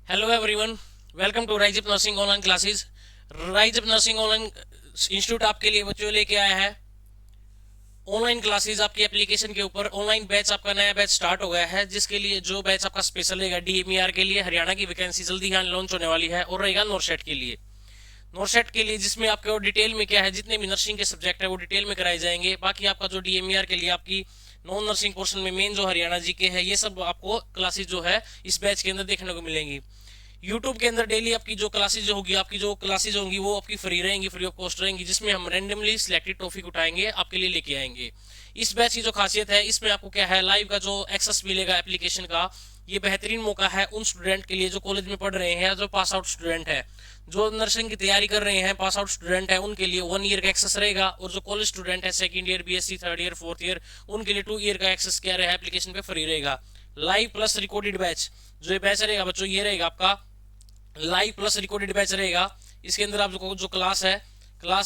Hello everyone, welcome to rise up nursing online classes. Rise up nursing online institute आपके लिए बच्चों लेके आया है ऑनलाइन क्लासेस आपकी एप्लीकेशन के ऊपर। ऑनलाइन बैच आपका नया बैच स्टार्ट हो गया है, जिसके लिए जो बैच आपका स्पेशल रहेगा डीएमईआर के लिए। हरियाणा की वैकेंसी जल्दी यहाँ लॉन्च होने वाली है और रहेगा नॉरसेट के लिए। नॉरसेट के लिए जिसमें आपके डिटेल में क्या है, जितने भी नर्सिंग के सब्जेक्ट है वो डिटेल में कराए जाएंगे। बाकी आपका जो डीएमईआर के लिए आपकी नॉन नर्सिंग पोर्शन में मेन जो हरियाणा जी के है, ये सब आपको क्लासेस जो है इस बैच के अंदर देखने को मिलेंगी। यूट्यूब के अंदर डेली आपकी जो क्लासेज जो होगी, आपकी जो क्लासेज होंगी वो आपकी फ्री रहेंगी, फ्री ऑफ कॉस्ट रहेंगी, जिसमें हम रैंडमली सिलेक्टेड टॉपिक उठाएंगे आपके लिए लेके आएंगे। इस बैच की जो खासियत है, इसमें आपको क्या है, लाइव का जो एक्सेस मिलेगा एप्लीकेशन का। ये बेहतरीन मौका है उन स्टूडेंट के लिए जो कॉलेज में पढ़ रहे हैं, जो पास आउट स्टूडेंट है, जो नर्सिंग की तैयारी कर रहे हैं, पास आउट स्टूडेंट है, उनके लिए 1 ईयर का एक्सेस रहेगा। और जो कॉलेज स्टूडेंट है, second year, BSc, third year, fourth year, उनके लिए 2 ईयर का एक्सेस क्या रहेगा एप्लीकेशन पे फ्री रहेगा। लाइव प्लस रिकॉर्डेड बैच, जो ये बैच रहेगा बच्चों, ये रहेगा आपका लाइव प्लस रिकॉर्डेड बैच रहेगा। इसके अंदर आपको जो क्लास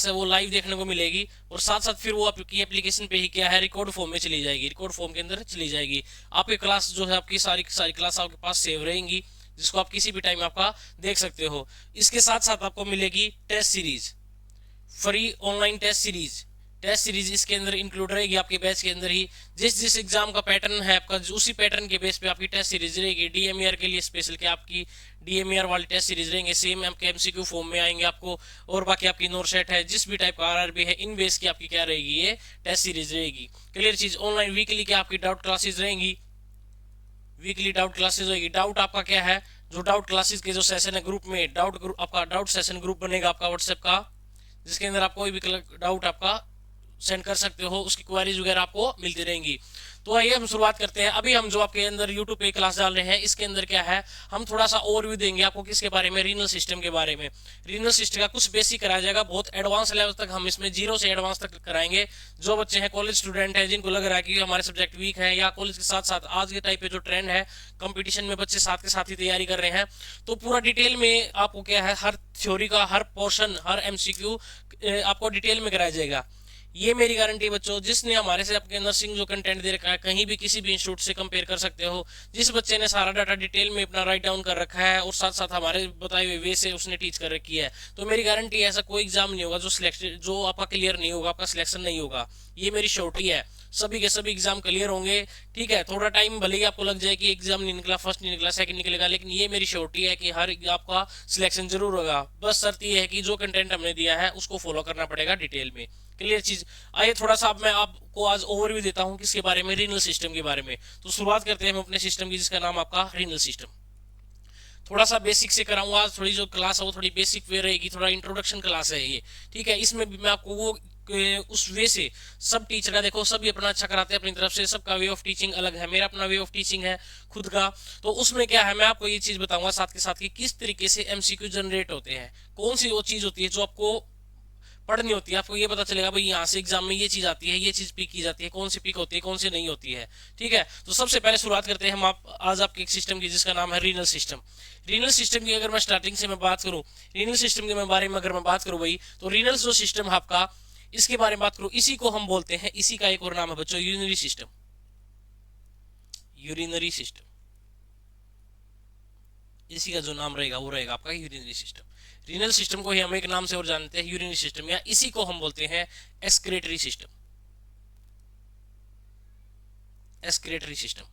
है वो लाइव देखने को मिलेगी, और साथ साथ फिर वो आपकी एप्लीकेशन पे ही क्या है, रिकॉर्ड फॉर्म में चली जाएगी, रिकॉर्ड फॉर्म के अंदर चली जाएगी। आपकी क्लास जो है, आपकी सारी सारी क्लास आपके पास सेव रहेंगी, जिसको आप किसी भी टाइम आपका देख सकते हो। इसके साथ साथ आपको मिलेगी test series, free online test series इसके अंदर इंक्लूड रहेगी आपके बैच के अंदर ही। जिस जिस एग्जाम का पैटर्न है आपका, उसी पैटर्न के बेस पे आपकी टेस्ट सीरीज रहेगी। डीएमईआर के लिए स्पेशल क्या आपकी डीएमईआर वाली टेस्ट सीरीज रहेंगे, सेम आपके एमसीक्यू फॉर्म में आएंगे आपको। और बाकी आपकी नॉरसेट है, जिस भी टाइप का आरआरबी है, इन बेस की आपकी क्या रहेगी, ये टेस्ट सीरीज रहेगी। क्लियर चीज। ऑनलाइन वीकली क्या आपकी डाउट क्लासेज रहेंगी, वीकली डाउट क्लासेज होगी। डाउट आपका क्या है, जो डाउट क्लासेज के जो सेशन है ग्रुप में, डाउट ग्रुप आपका डाउट सेशन ग्रुप बनेगा आपका व्हाट्सएप का, जिसके अंदर आप कोई भी डाउट आपका सेंड कर सकते हो, उसकी क्वेरीज वगैरह आपको मिलती रहेंगी। तो आइए हम शुरुआत करते हैं। अभी हम जो आपके अंदर यूट्यूब पे क्लास डाल रहे हैं, इसके अंदर क्या है, हम थोड़ा सा ओवरव्यू देंगे आपको किसके बारे में, रीनल सिस्टम के बारे में। रीनल सिस्टम का कुछ बेसिक कराया जाएगा, बहुत एडवांस लेवल तक हम इसमें जीरो से एडवांस तक कराएंगे। जो बच्चे हैं, कॉलेज स्टूडेंट है, जिनको लग रहा है कि हमारे सब्जेक्ट वीक है, या कॉलेज के साथ साथ आज के टाइप पे जो ट्रेंड है, कंपटीशन में बच्चे साथ के साथ ही तैयारी कर रहे हैं, तो पूरा डिटेल में आपको क्या है, हर थ्योरी का हर पोर्शन, हर एमसीक्यू आपको डिटेल में कराया जाएगा। ये मेरी गारंटी है बच्चों। जिसने हमारे से आपके नर्सिंग जो कंटेंट दे रखा है, कहीं भी किसी भी इंस्टीट्यूट से कंपेयर कर सकते हो। जिस बच्चे ने सारा डाटा डिटेल में अपना राइट डाउन कर रखा है, और साथ साथ हमारे बताए हुए वे से उसने टीच कर रखी है, तो मेरी गारंटी है ऐसा कोई एग्जाम नहीं होगा जो सिलेक्शन जो आपका क्लियर नहीं होगा, आपका सिलेक्शन नहीं होगा। ये मेरी श्योरिटी है। सभी के सभी एग्जाम क्लियर होंगे। ठीक है, थोड़ा टाइम भले ही आपको लग जाए कि एग्जाम नहीं निकला, फर्स्ट नहीं निकला, सेकंड निकलेगा, लेकिन ये मेरी श्योरिटी है कि हर आपका सिलेक्शन जरूर होगा। बस शर्त ये है कि जो कंटेंट हमने दिया है उसको फॉलो करना पड़ेगा डिटेल में। क्लियर चीज। आइए थोड़ा सा अब मैं आपको आज ओवरव्यू देता हूँ किसके बारे में, रीनल सिस्टम के बारे में। तो शुरुआत करते हैं हम अपने सिस्टम की, जिसका नाम आपका रीनल सिस्टम। थोड़ा सा बेसिक से कराऊंगा, थोड़ी जो क्लास है वो थोड़ी बेसिक वे रहेगी, थोड़ा इंट्रोडक्शन क्लास है ये। ठीक है, इसमें भी मैं आपको वो उस वे से, सब टीचर का देखो, सभी अपना अच्छा कराते हैं अपनी तरफ से, सबका वे ऑफ टीचिंग अलग है, मेरा अपना वे ऑफ टीचिंग है खुद का। तो उसमें क्या है, मैं आपको ये चीज बताऊंगा साथ के साथ कि किस तरीके से एमसीक्यू जनरेट होते हैं, कौन सी वो चीज होती है जो आपको पढ़नी होती है। आपको ये पता चलेगा भाई यहाँ से एग्जाम में ये चीज आती है, ये चीज पिक की जाती है, कौन सी पिक होती है, कौन सी नहीं होती है। ठीक है, तो सबसे पहले शुरुआत करते हैं हम आज आपके एक सिस्टम की, जिसका नाम है रीनल सिस्टम। रीनल सिस्टम की अगर मैं स्टार्टिंग से मैं बात करूं, रीनल सिस्टम के बारे में अगर मैं बात करूं भाई, तो रीनल जो सिस्टम है आपका, इसके बारे में बात करूं, इसी को हम बोलते हैं, इसी का एक और नाम है बच्चों, यूरिनरी सिस्टम। यूरिनरी सिस्टम, इसी का जो नाम रहेगा वो रहेगा आपका यूरिनरी सिस्टम। रीनल सिस्टम को ही हम एक नाम से और जानते हैं, यूरिनरी सिस्टम, या इसी को हम बोलते हैं एक्सक्रेटरी सिस्टम। एक्सक्रेटरी सिस्टम,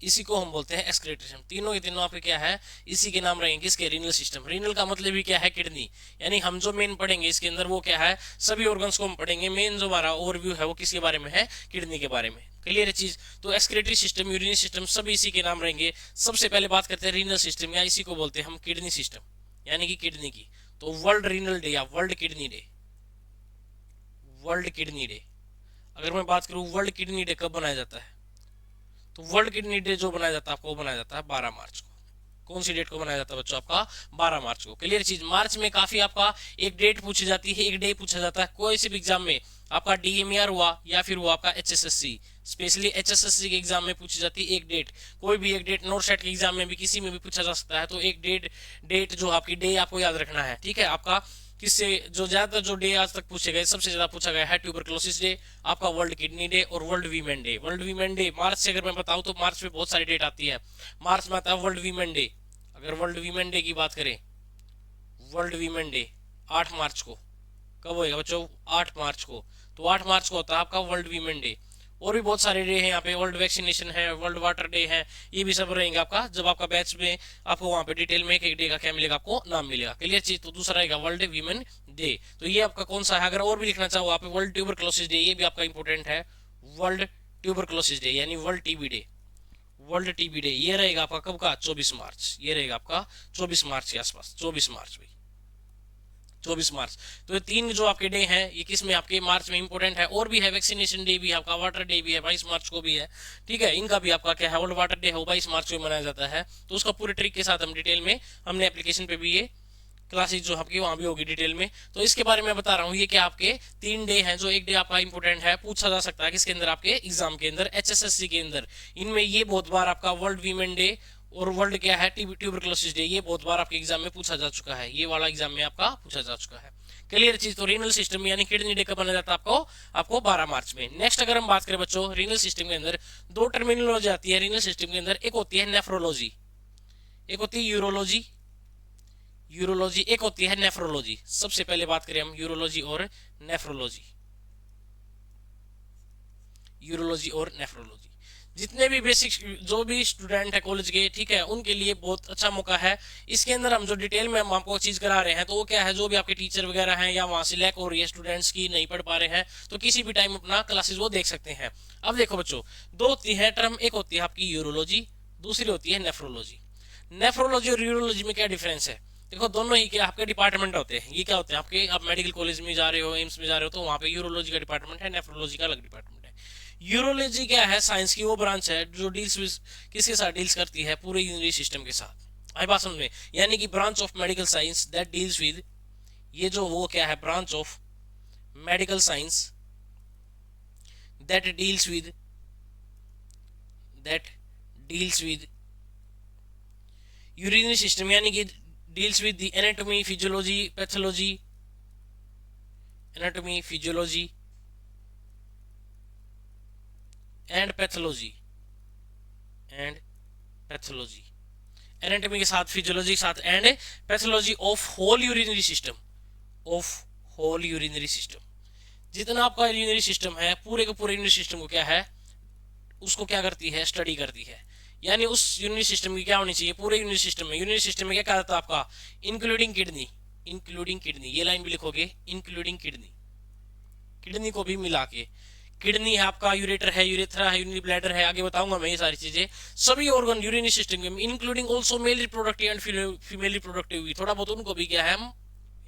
इसी को हम बोलते हैं एक्सक्रेटरी सिस्टम। तीनों के तीनों आपके क्या है, इसी के नाम रहेंगे, किसके, रीनल सिस्टम। रीनल का मतलब ही क्या है, किडनी। यानी हम जो मेन पढ़ेंगे इसके अंदर वो क्या है, सभी ऑर्गन्स को हम पढ़ेंगे। मेन जो हमारा ओवरव्यू है वो किसके बारे में है, किडनी के बारे में। क्लियर है चीज। तो एक्सक्रेटरी सिस्टम, यूरिनरी सिस्टम, सभी इसी के नाम रहेंगे। सबसे पहले बात करते हैं रीनल सिस्टम, या इसी को बोलते हैं हम किडनी सिस्टम, यानी कि किडनी की। तो वर्ल्ड रीनल डे या world kidney day, world kidney day, अगर मैं बात करूं वर्ल्ड किडनी डे कब बनाया जाता है, तो वर्ल्ड किडनी डे जो बनाया जाता है आपको, बनाया जाता है 12 मार्च को। कौन सी डेट को बनाया जाता है बच्चों, आपका 12 मार्च को। क्लियर चीज। मार्च में काफी आपका एक डेट पूछी जाती है, एक डे पूछा जाता है कोई से भी एग्जाम में। आपका डीएमईआर हुआ या फिर हुआ आपका एचएसएससी, स्पेशली एचएसएससी के एग्जाम में पूछी जाती है एक डेट, कोई भी एक डेट। नॉरसेट के एग्जाम में भी किसी में भी पूछा जा सकता है, तो एक डेट जो आपकी डे आपको याद रखना है। ठीक है आपका, किससे जो ज्यादातर जो डे आज तक पूछे गए, सबसे ज्यादा पूछा गया है ट्यूबरक्लोसिस डे, आपका वर्ल्ड किडनी डे और world women day. World women day March से अगर मैं बताऊं तो मार्च में बहुत सारी डेट आती है। मार्च में आता है वर्ल्ड वीमेन डे। अगर वर्ल्ड वीमेन डे की बात करें, वर्ल्ड वीमेन डे 8 मार्च को कब होएगा बच्चों? 8 मार्च को। तो 8 मार्च को होता है आपका वर्ल्ड वीमेन डे। और भी बहुत सारे डे हैं यहाँ पे, वर्ल्ड वैक्सीनेशन है, वर्ल्ड वाटर डे है, ये भी सब रहेंगे आपका जब आपका बैच में आपको वहाँ पे डिटेल में एक एक डे का क्या मिलेगा, आपको नाम मिलेगा। क्लियर चीज। तो दूसरा रहेगा वर्ल्ड वीमेन डे। तो ये आपका कौन सा है? अगर और भी लिखना चाहो आप, वर्ल्ड ट्यूबरक्लोसिस डे, ये भी आपका इंपॉर्टेंट है। वर्ल्ड ट्यूबरक्लोसिस डे यानी world TB day. World TB day ये रहेगा आपका कब का? 24 मार्च। ये रहेगा आपका 24 मार्च के आसपास, 24 मार्च भाई, 24 मार्च। तो ये तीन जो आपके डे हैं ये किस में? आपके मार्च में इंपॉर्टेंट है। और भी है, वैक्सीनेशन डे भी है आपका, वाटर डे भी है 22 मार्च को भी है। ठीक है, इनका भी आपका क्या है? वर्ल्ड वाटर डे है 22 मार्च को मनाया जाता है। तो उसका पूरे ट्रिक के साथ हम डिटेल में, हमने एप्लीकेशन पे भी ये क्लासेस जो आपकी वहां भी होगी डिटेल में। तो इसके बारे में बता रहा हूँ। ये क्या आपके 3 डे हैं, जो एक डे आपका इंपॉर्टेंट है, पूछा जा सकता है किसके अंदर? आपके एग्जाम के अंदर, HSSC के अंदर। इनमें ये बहुत बार आपका वर्ल्ड वीमेन डे और वर्ल्ड क्या है? ट्यूबरक्लोसिस डे, ये बहुत बार आपके एग्जाम में पूछा जा चुका है। ये वाला एग्जाम में आपका पूछा जा चुका है। क्लियर चीज। तो रीनल सिस्टम यानी किडनी डे कब मनाया जाता है? आपको 12 मार्च में। नेक्स्ट अगर हम बात करें बच्चों, रीनल सिस्टम के अंदर 2 टर्मिनोलॉजी आती है रीनल सिस्टम के अंदर। एक होती है नेफ्रोलॉजी, एक होती है यूरोलॉजी। यूरोलॉजी एक होती है नेफ्रोलॉजी। सबसे पहले बात करें हम यूरोलॉजी और नेफ्रोलॉजी। यूरोलॉजी और नेफ्रोलॉजी, जितने भी बेसिक जो भी स्टूडेंट है कॉलेज के, ठीक है, उनके लिए बहुत अच्छा मौका है। इसके अंदर हम जो डिटेल में हम आपको चीज करा रहे हैं, तो वो क्या है? जो भी आपके टीचर वगैरह हैं या वहां से लैक हो रही है स्टूडेंट्स की, नहीं पढ़ पा रहे हैं, तो किसी भी टाइम अपना क्लासेस वो देख सकते हैं। अब देखो बच्चों, 2 होती है टर्म, एक होती है आपकी यूरोलॉजी, दूसरी होती है नेफ्रोलॉजी। नेफ्रोलॉजी और यूरोलॉजी में क्या डिफरेंस है? देखो, दोनों ही क्या आपके डिपार्टमेंट होते हैं। ये क्या होते हैं आपके? आप मेडिकल कॉलेज में जा रहे हो, एम्स में जा रहे हो, तो वहां पे यूरोलॉजी का डिपार्टमेंट है, नेफ्रोलॉजी का अलग डिपार्टमेंट है। यूरोलॉजी क्या है? साइंस की वो ब्रांच है जो डील्स विद, किसके साथ डील्स करती है? पूरे यूरिनरी सिस्टम के साथ। आई बात समझ में? यानी कि branch of medical science that deals with, ये जो वो क्या है? Branch of medical science that deals with, that deals with urinary system, यानी कि deals with the anatomy, physiology, pathology, anatomy, physiology and pathology, and pathology, anatomy के साथ, physiology के साथ, and pathology of whole urinary system, of whole urinary system. जितना आपका urinary system है, पूरे के पूरे यूरिनरी सिस्टम को क्या है? उसको क्या करती है? स्टडी करती है। यानी उस यूरिनरी सिस्टम की क्या होनी चाहिए? पूरे यूरिनरी सिस्टम में, यूरिनरी सिस्टम में क्या कहा जाता है आपका? इंक्लूडिंग किडनी, इंक्लूडिंग किडनी, ये लाइन भी लिखोगे, इंक्लूडिंग किडनी, किडनी को भी मिला के। किडनी है आपका, यूरेटर है, यूरेथ्रा है, यूरिनरी ब्लैडर है, आगे बताऊंगा मैं ये सारी चीजें। सभी ऑर्गन यूरिनरी सिस्टम में, including also male reproductive and female reproductive भी, थोड़ा बहुत उनको भी क्या है हम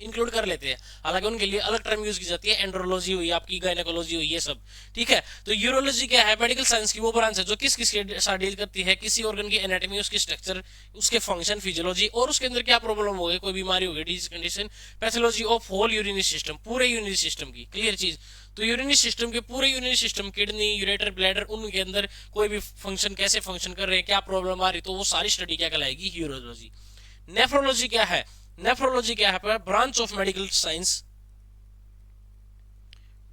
इंक्लूड कर लेते हैं। हालांकि उनके लिए अलग टर्म यूज की जाती है, एंड्रोलॉजी हुई, आपकी गायनेकोलॉजी हुई, ये सब। ठीक है, तो यूरोलॉजी क्या है? मेडिकल साइंस की वो ब्रांच है जो किस किस के साथ डील करती है? किसी ऑर्गन की एनाटॉमी, उसकी स्ट्रक्चर, उसके फंक्शन, फिजियोलॉजी, और उसके अंदर क्या प्रॉब्लम हो गई, कोई बीमारी हो गई, disease condition, pathology of whole urinary system, पूरे यूरिनरी सिस्टम की। क्लियर चीज। तो यूरिनरी सिस्टम के पूरे urinary system, kidney, ureter, bladder, उनके अंदर कोई भी फंक्शन कैसे फंक्शन कर रहे हैं, क्या प्रॉब्लम आ रही, तो वो सारी स्टडी क्या कहलाएगी? यूरोलॉजी। नेफ्रोलॉजी क्या है? नेफ्रोलॉजी क्या है? Branch of medical science,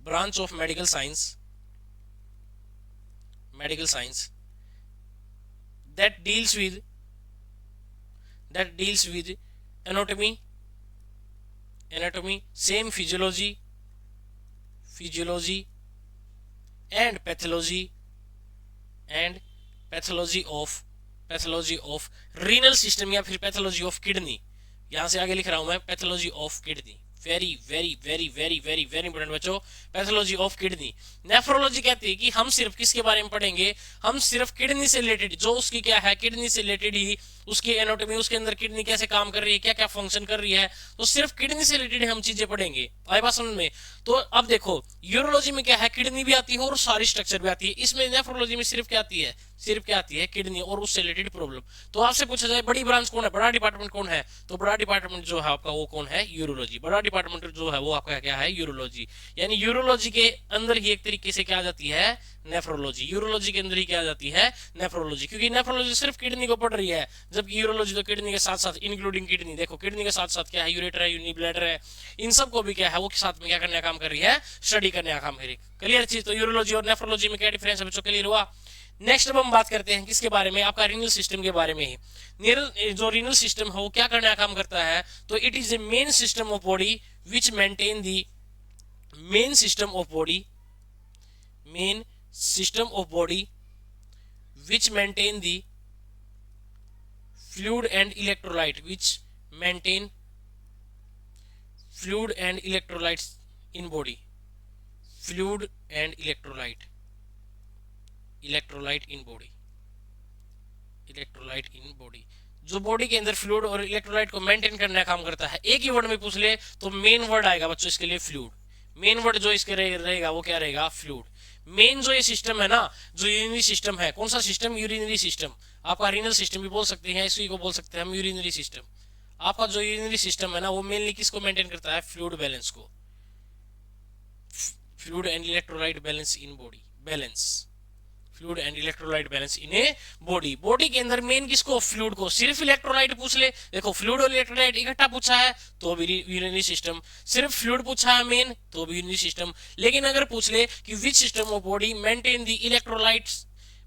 branch of medical science, medical science that deals with anatomy, anatomy, same physiology, physiology and pathology, and pathology of renal system, या फिर पैथोलॉजी ऑफ किडनी। यहां से आगे लिख रहा हूं मैं, pathology of kidney. Very very very very very very important बच्चों, पैथोलॉजी ऑफ किडनी। नेफ्रोलॉजी कहती है कि हम सिर्फ किसके बारे में पढ़ेंगे? हम सिर्फ किडनी से रिलेटेड, जो उसकी क्या है, किडनी से रिलेटेड ही उसकी एनाटॉमी, उसके अंदर किडनी कैसे काम कर रही है, क्या क्या फंक्शन कर रही है, तो सिर्फ किडनी से रिलेटेड हम चीजें पढ़ेंगे। आई बात समझ में? तो अब देखो, यूरोलॉजी में क्या है? किडनी भी आती है और सारी स्ट्रक्चर भी आती है। इसमें नेफ्रोलॉजी में सिर्फ क्या आती है? सिर्फ क्या आती है? किडनी और उससे रिलेटेड प्रॉब्लम। तो आपसे पूछा जाए बड़ी ब्रांच कौन है, बड़ा डिपार्टमेंट कौन है, तो बड़ा डिपार्टमेंट जो है आपका वो कौन है? यूरोलॉजी। बड़ा डिपार्टमेंट जो है वो आपका क्या है? यूरोलॉजी। यानी यूरोलॉजी के अंदर ही एक तरीके से क्या आ जाती है? नेफ्रोलॉजी। यूरोलॉजी के अंदर ही क्या आ जाती है? नेफ्रोलॉजी। क्योंकि नेफ्रोलॉजी सिर्फ किडनी को पढ़ रही है, जबकि यूरोलॉजी तो किडनी के साथ साथ इंक्लूडिंग किडनी, देखो किडनी के साथ साथ क्या है, यूरेटर है, यूरिनरी ब्लैडर है, इन सबको भी क्या है वो साथ में क्या करने का काम कर रही है, स्टडी करने का काम कर रही है। क्लियर चीज। तो यूरोलॉजी और नेफ्रोलॉजी में क्या डिफरेंस है बच्चों, क्लियर हुआ। नेक्स्ट अब हम बात करते हैं किसके बारे में, आपका रीनल सिस्टम के बारे में ही। जो रीनल सिस्टम है वो क्या करने का काम करता है, तो it is a main system of body which maintain the main system of body main system of body which maintain the fluid and electrolyte in body, fluid and electrolyte in body, जो body के अंदर fluid और electrolyte को maintain करने का काम करता है। एक ही वर्ड में पूछ ले तो मेन वर्ड आएगा बच्चों इसके लिए फ्लूइड, मेन वर्ड जो इसके रहेगा वो क्या रहेगा, फ्लूइड। मेन जो ये सिस्टम है ना, जो यूरिनरी सिस्टम है, कौन सा सिस्टम, यूरिनरी सिस्टम। आपका रीनल सिस्टम भी बोल सकते हैं, इसी को बोल सकते हैं हम यूरिनरी सिस्टम। आपका जो यूरिनरी सिस्टम है ना वो मेनली किसको मेंटेन करता है, फ्लूइड बैलेंस को, fluid and electrolyte balance in body, fluid and electrolyte balance in a body. Body के अंदर मेन किसको, फ्लूइड को। सिर्फ इलेक्ट्रोलाइट पूछ ले, देखो फ्लूइड और इलेक्ट्रोलाइट इकट्ठा पूछा है तो भी यूरिनरी सिस्टम, सिर्फ फ्लूइड पूछा है मेन तो भी यूरिनरी सिस्टम। लेकिन अगर पूछ ले कि which system of body maintain the electrolytes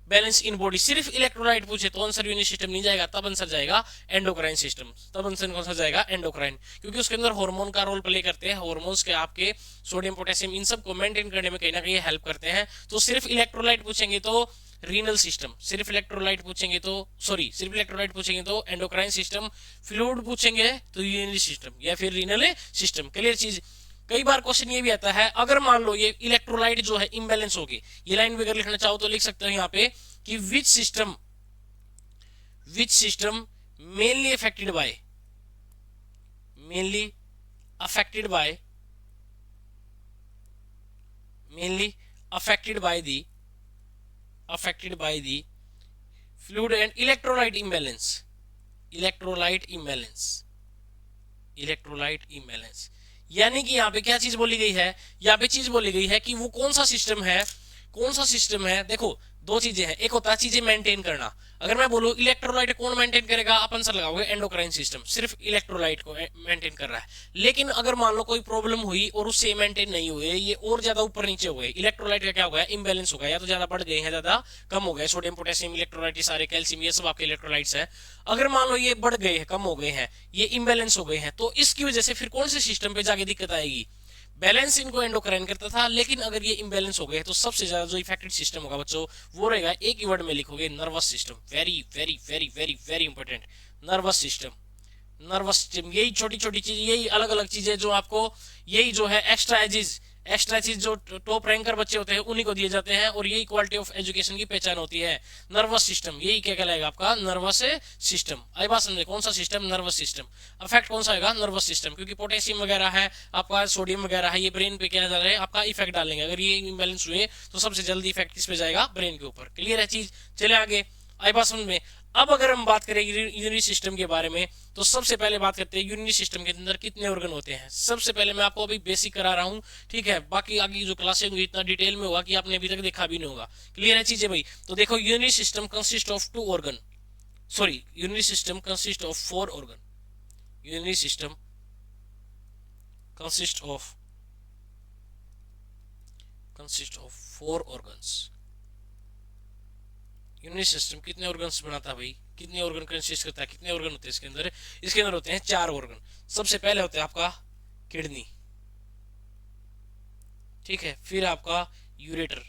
balance in body, सिर्फ इलेक्ट्रोलाइट पूछे तो आंसर यूनिट सिस्टम नहीं जाएगा, तब आंसर जाएगा एंडोक्राइन सिस्टम। तब आंसर कौन सा जाएगा, एंडोक्राइन, क्योंकि उसके अंदर हार्मोन का रोल प्ले करते हैं। हार्मोन्स के आपके सोडियम पोटेशियम इन सब को मेंटेन करने में कहीं ना कहीं हेल्प करते हैं। तो सिर्फ इलेक्ट्रोलाइट पूछेंगे तो रीनल सिस्टम, सिर्फ इलेक्ट्रोलाइट पूछेंगे तो सिर्फ इलेक्ट्रोलाइट पूछेंगे तो एंडोक्राइन सिस्टम, फ्लूइड पूछेंगे तो यूरिनरी सिस्टम या फिर रीनल सिस्टम। क्लियर चीज। कई बार क्वेश्चन ये भी आता है, अगर मान लो ये इलेक्ट्रोलाइट जो है इम्बैलेंस होगी, ये लाइन भी अगर लिखना चाहो तो लिख सकते हो यहाँ पे कि which system mainly affected by the fluid and electrolyte imbalance. यानी कि यहाँ पे क्या चीज बोली गई है, यहाँ पे चीज बोली गई है कि वो कौन सा सिस्टम है। देखो दो चीजें हैं, एक होता है चीजें मेंटेन करना। अगर मैं बोलूं इलेक्ट्रोलाइट कौन मेंटेन करेगा, आप आंसर लगाओगे एंडोक्राइन सिस्टम, सिर्फ इलेक्ट्रोलाइट को मेंटेन कर रहा है। लेकिन अगर मान लो कोई प्रॉब्लम हुई और उससे मेंटेन नहीं हुए, ये और ज्यादा ऊपर नीचे हो गए, इलेक्ट्रोलाइट का क्या हो गया, इम्बैलेंस हो गया, या तो ज्यादा बढ़ गए हैं ज्यादा कम हो गए, सोडियम पोटेशियम इलेक्ट्रोलाइट सारे कैल्शियम ये सब आपके इलेक्ट्रोलाइट्स है। अगर मान लो ये बढ़ गए हैं, कम हो गए हैं, ये इम्बैलेंस हो गए हैं, तो इसकी वजह से फिर कौन से सिस्टम पे जाके दिक्कत आएगी, बैलेंस इनको एंडोक्राइन करता था। लेकिन अगर ये इम्बैलेंस हो गए तो सबसे ज्यादा जो इफेक्टेड सिस्टम होगा बच्चों वो रहेगा, एक ही वर्ड में लिखोगे, nervous system. Very very very very very important, nervous system. यही छोटी छोटी चीज, यही अलग अलग चीजें जो आपको, यही जो है एक्स्ट्रा चीज जो टॉप रैंकर बच्चे होते हैं उन्हीं को दिए जाते हैं, और यही क्वालिटी ऑफ एजुकेशन की पहचान होती है। नर्वस सिस्टम, यही क्या कहलाएगा आपका, नर्वस सिस्टम। आई बात समझे, कौन सा सिस्टम, नर्वस सिस्टम। अफेक्ट कौन सा होगा, नर्वस सिस्टम, क्योंकि पोटेशियम वगैरह है आपका, सोडियम वगैरह है, ये ब्रेन पे क्या जा रहा है आपका इफेक्ट डालेंगे। अगर ये इम्बैलेंस हुए तो सबसे जल्दी इफेक्ट किस पे जाएगा, ब्रेन के ऊपर। क्लियर है चीज, चले आगे। आई बात समझ में। अब अगर हम बात करें यूरिनरी सिस्टम के बारे में, तो सबसे पहले बात करते हैं यूरिनरी सिस्टम के अंदर कितने ऑर्गन होते हैं। सबसे पहले मैं आपको अभी बेसिक करा रहा हूं, ठीक है, बाकी आगे जो क्लासेस होंगी इतना डिटेल में होगा कि आपने अभी तक देखा भी नहीं होगा। क्लियर है चीजें भाई। तो देखो urinary system consist of 4 organ. Urinary system consist of 4 organ. Urinary system consist of 4 organs. Urinary system कितने ऑर्गन्स बनाता है भाई, कितने ऑर्गन कंसिस्ट करता है, कितने ऑर्गन होते हैं इसके अंदर। इसके अंदर होते हैं 4 ऑर्गन। सबसे पहले होता है आपका किडनी, ठीक है, फिर आपका यूरेटर,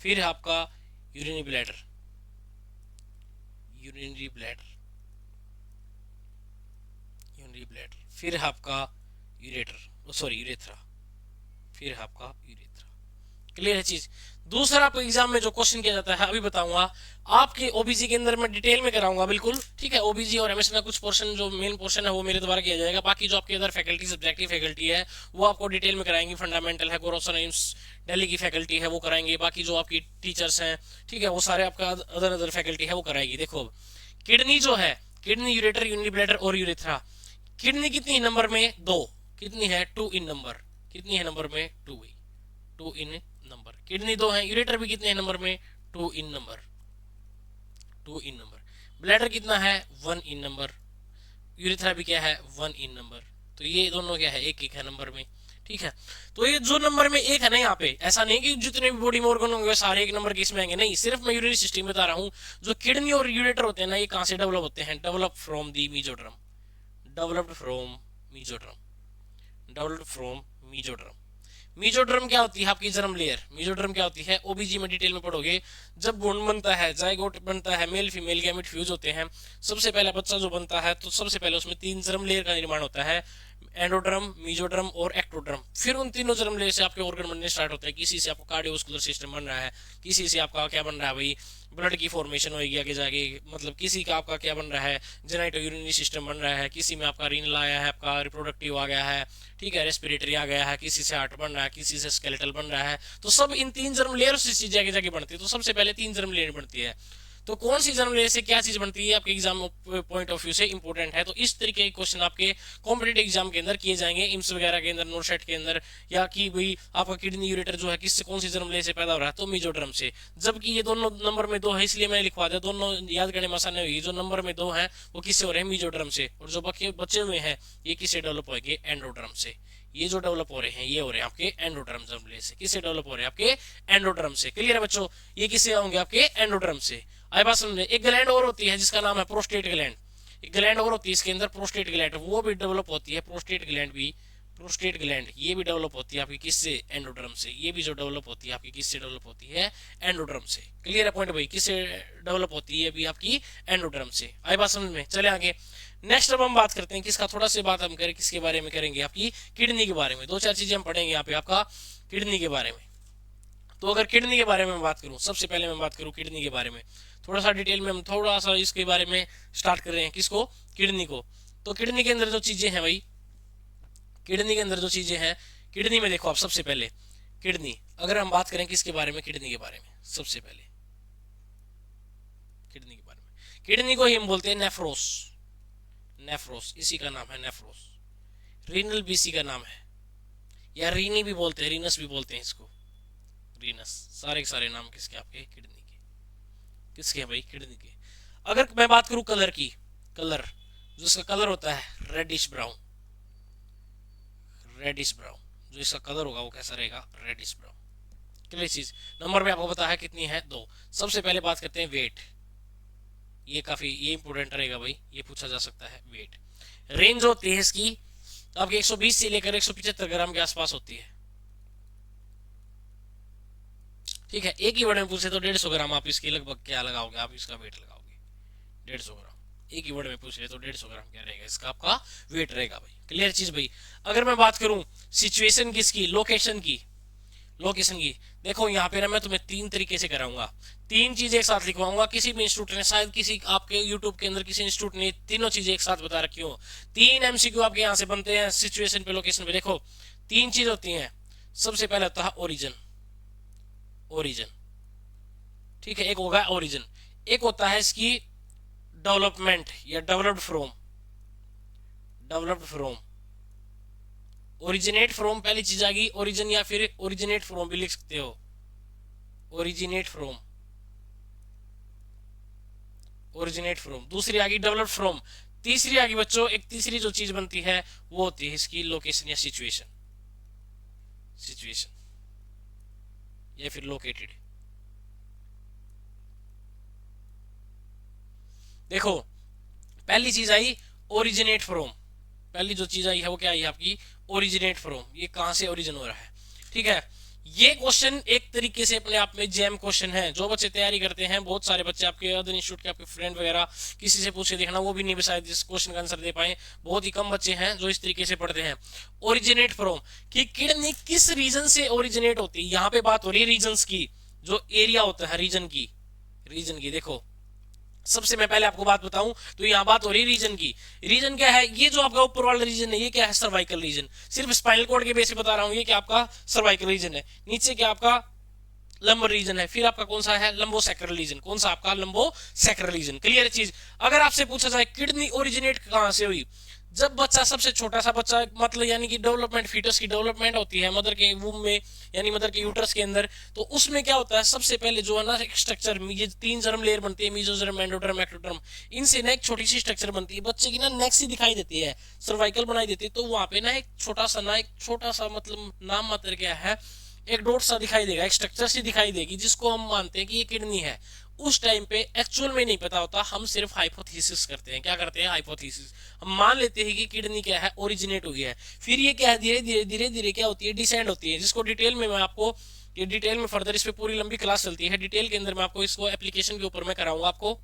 फिर आपका यूरिनरी ब्लैडर, फिर आपका यूरेथ्रा, फिर आपका यूरेथ्रा। क्लियर है चीज। दूसरा आपको एग्जाम में जो क्वेश्चन किया जाता है अभी बताऊंगा आपके ओबीजी के अंदर, मैं डिटेल में कराऊंगा बिल्कुल, ठीक है। ओबीजी और एमएस में कुछ पोर्शन जो मेन पोर्शन है वो मेरे द्वारा किया जाएगा, बाकी जो आपके अदर फैकल्टी सब्जेक्टिव फैकल्टी है वो आपको डिटेल में कराएंगे। फंडामेंटल है, गोरोसन एम्स दिल्ली की फैकल्टी है वो कराएंगे, बाकी जो आपकी टीचर्स हैं, ठीक है, वो सारे आपका अदर फैकल्टी है वो कराएगी। देखो किडनी जो है, किडनी, यूरेटर, यूरिनरी ब्लैडर और यूरेथ्रा। किडनी कितनी नंबर में, 2, कितनी है, 2 इन नंबर, कितनी है नंबर में, 2 इन नंबर। किडनी 2 है, यूरेटर भी कितने नंबर में, 2 इन नंबर। ब्लैडर कितना है 1 इन नंबर, यूरेथ्रा भी क्या है 1 इन नंबर, तो ये दोनों क्या है एक एक है नंबर में, ठीक है। तो ये जो नंबर में एक है ना यहाँ पे, ऐसा नहीं कि जितने भी बॉडी में ऑर्गन होंगे सारे एक नंबर के इसमें आएंगे, नहीं, सिर्फ मैं यूरिनरी सिस्टम बता रहा हूँ। जो किडनी और यूरेटर होते हैं ना, ये कहाँ से डेवलप होते हैं, develop from the mesoderm, developed from mesoderm, developed from mesoderm. Mesoderm क्या होती है आपकी जर्म लेयर, मीजोड्रम क्या होती है ओबीजी में डिटेल में पढ़ोगे। जब भ्रूण बनता है, जाइगोट बनता है, मेल फीमेल गैमेट फ्यूज होते हैं, सबसे पहला बच्चा जो बनता है तो सबसे पहले उसमें 3 जर्म लेयर का निर्माण होता है, एंडोड्रम, मीजोड्रम और एक्टोड्रम। फिर उन तीनों जर्म लेयर से आपके ऑर्गन बनने स्टार्ट होते हैं। किसी से आपको कार्डियोवास्कुलर सिस्टम बन रहा है, किसी से आपका क्या बन रहा है भाई, ब्लड की फॉर्मेशन होगी आगे जाके, मतलब किसी का आपका क्या बन रहा है, जेनाइटो यूरिनरी सिस्टम बन रहा है, किसी में आपका रीनल आया है, आपका रिप्रोडक्टिव आ गया है, ठीक है, रेस्पिरेटरी आ गया है, किसी से हार्ट बन रहा है, किसी से स्केलेटल बन रहा है। तो सब इन 3 जर्म लेयर से चीज आगे जाके बनती है। तो सबसे पहले 3 जर्म लेयर बनती है। तो कौन सी जर्म लेयर से क्या चीज बनती है आपके एग्जाम पॉइंट ऑफ व्यू से इंपॉर्टेंट है। तो इस तरीके के क्वेश्चन आपके कॉम्पिटेटिव एग्जाम के अंदर किए जाएंगे, इम्स वगैरह के अंदर, नोटसेट के अंदर, या कि भाई आपका किडनी यूरेटर जो है किससे, कौन सी जर्म लेयर से पैदा हो रहा है, तो मीजोड्रम से। जबकि ये दोनों नंबर में 2 है इसलिए मैंने लिखवा दिया, दोनों याद करने में आसानी होगी। जो नंबर में 2 है वो किससे हो रहे हैं, मीजोड्रम से, और जो बचे हुए हैं ये किससे डेवलप होंगे, एंडोड्रम से। ये जो डेवलप हो रहे हैं ये हो रहे हैं आपके एंडोड्रम जर्म लेयर से। किससे डेवलप हो रहे हैं, आपके एंडोड्रम से। क्लियर है बच्चों, ये किससे होंगे, आपके एंडोड्रम से। आई बात समझे। एक ग्लैंड और होती है जिसका नाम है प्रोस्टेट ग्लैंड, एक ग्लैंड और होती है इसके अंदर प्रोस्टेट ग्लैंड, वो भी डेवलप होती है, प्रोस्टेट ग्लैंड भी, प्रोस्टेट ग्लैंड ये भी डेवलप होती है आपकी किससे, एंडोड्रम से। ये भी जो डेवलप होती है आपकी किससे डेवलप होती है, एंडोड्रम से। क्लियर है पॉइंट भाई, किससे डेवलप होती है अभी आपकी, एंडोड्रम से। आई बात समझ में। चले आगे, नेक्स्ट अब हम बात करते हैं किसका, थोड़ा सी बात हम करें किसके बारे में करेंगे, आपकी किडनी के बारे में। 2-4 चीजें हम पढ़ेंगे यहाँ पे आपका किडनी के बारे में। तो अगर किडनी के बारे में बात करूं, सबसे पहले मैं बात करूं किडनी के बारे में, थोड़ा सा डिटेल में हम थोड़ा सा इसके बारे में स्टार्ट कर रहे हैं, किसको, किडनी को। तो किडनी के अंदर जो चीजें हैं भाई, किडनी के अंदर जो चीजें हैं, किडनी में देखो आप, सबसे पहले किडनी, अगर हम बात करें किसके बारे में, किडनी के बारे में, सबसे पहले किडनी के बारे में, किडनी को ही हम बोलते हैं नेफ्रोस, नेफ्रोस इसी का नाम है नेफ्रोस। रीनल भी इसी का नाम है, या रीनी भी बोलते हैं, रीनस भी बोलते हैं इसको, रीनस। सारे के सारे नाम किसके, आपके किडनी के, किसके हैं भाई, किडनी के। अगर मैं बात करूं कलर की, कलर जो इसका कलर होता है रेडिश ब्राउन, रेडिश ब्राउन जो इसका कलर होगा वो कैसा रहेगा, रेडिश ब्राउन। क्लियर चीज। नंबर में आपको पता है कितनी है, 2। सबसे पहले बात करते हैं वेट, ये काफी ये इंपोर्टेंट रहेगा भाई, ये पूछा जा सकता है वेट। रेंज होती है इसकी तो आपके 120 से लेकर 175 ग्राम के आसपास होती है, ठीक है। एक ही वर्ड में पूछे तो 150 ग्राम आप इसके लगभग क्या लगाओगे, आप इसका वेट लगाओगे 150 ग्राम। एक ही वर्ड में पूछ रहे तो 150 ग्राम क्या रहेगा, इसका आपका वेट रहेगा भाई। क्लियर चीज भाई। अगर मैं बात करूं सिचुएशन किसकी, लोकेशन की, लोकेशन की, देखो यहाँ पे ना मैं तुम्हें 3 तरीके से कराऊंगा, 3 चीजें एक साथ लिखवाऊंगा। किसी भी इंस्टीट्यूट ने, शायद किसी आपके यूट्यूब के अंदर किसी इंस्टीट्यूट ने तीनों चीजें एक साथ बता रखी हो। 3 एमसीक्यू आपके यहाँ से बनते हैं सिचुएशन पे, लोकेशन पे। देखो 3 चीज होती हैं। सबसे पहले होता है ओरिजिन, ओरिजिन, ठीक है, एक होगा ओरिजिन। एक होता है इसकी डेवलपमेंट या developed from, developed from, originate from पहली चीज आ गई, ओरिजिन या फिर ओरिजिनेट फ्रॉम भी लिख सकते हो, ओरिजिनेट फ्रॉम, ओरिजिनेट फ्रॉम। दूसरी आ गई डेवलप्ड फ्रॉम। तीसरी आ गई बच्चों, एक तीसरी जो चीज बनती है वो होती है इसकी लोकेशन या सिचुएशन, सिचुएशन या फिर लोकेटेड। देखो पहली चीज आई ओरिजिनेट फ्रॉम, पहली जो चीज आई है वो क्या आई आपकी, ओरिजिनेट फ्रॉम, ये कहां से ओरिजिन हो रहा है, ठीक है। ये क्वेश्चन एक तरीके से अपने आप में जैम क्वेश्चन है। जो बच्चे तैयारी करते हैं, बहुत सारे बच्चे आपके अदर इंस्टीट्यूट के, आपके फ्रेंड वगैरह किसी से पूछ के देखना, वो भी नहीं शायद इस क्वेश्चन का आंसर दे पाए। बहुत ही कम बच्चे हैं जो इस तरीके से पढ़ते हैं। ओरिजिनेट फ्रॉम कि किडनी किस रीजन से ओरिजिनेट होती है, यहाँ पे बात हो रही है रीजन की, जो एरिया होता है रीजन की, रीजन की। देखो सबसे मैं पहले आपको बात बताऊं तो यहाँ बात हो रही है रीजन की। रीजन क्या है, ये जो आपका ऊपर वाला रीजन है ये क्या है, सर्वाइकल रीजन। सिर्फ स्पाइनल कॉर्ड के बेस पे बता रहा हूँ, ये क्या आपका सर्वाइकल रीजन है। नीचे क्या आपका लंबर रीजन है, फिर आपका कौन सा है, लंबो सैक्रल रीजन। कौन सा आपका, लंबो सैक्रल रीजन। क्लियर चीज। अगर आपसे पूछा जाए किडनी ओरिजिनेट कहां से हुई, जब बच्चा सबसे छोटा सा बच्चा मतलब यानी कि डेवलपमेंट फीटस की डेवलपमेंट होती है मदर के वूम में यानी मदर के यूट्रस के अंदर, तो उसमें क्या होता है सबसे पहले जो है ना एक स्ट्रक्चर, ये 3 जर्म लेयर बनती है, मीजोजर्म, एंडोडर्म, एक्टोडर्म, इनसे ना एक छोटी सी स्ट्रक्चर बनती है, बच्चे की ना नेक सी दिखाई देती है, सर्वाइकल बनाई देती है, तो वहां पे ना एक छोटा सा मतलब नाम मात्र क्या है, एक डॉट सा दिखाई देगा, एक स्ट्रक्चर सी दिखाई देगी जिसको हम मानते हैं कि ये किडनी है। उस टाइम पे एक्चुअल में नहीं पता होता, हम सिर्फ हाइपोथेसिस करते हैं। क्या करते हैं? हाइपोथेसिस। हम मान लेते हैं कि किडनी क्या है, ओरिजिनेट हुई है, फिर ये क्या है धीरे धीरे क्या होती है, डिसेंड होती है, जिसको डिटेल में मैं आपको ये डिटेल में फर्दर इस पे पूरी लंबी क्लास चलती है, डिटेल के अंदर मैं आपको इसको एप्लीकेशन के ऊपर मैं कराऊंगा आपको।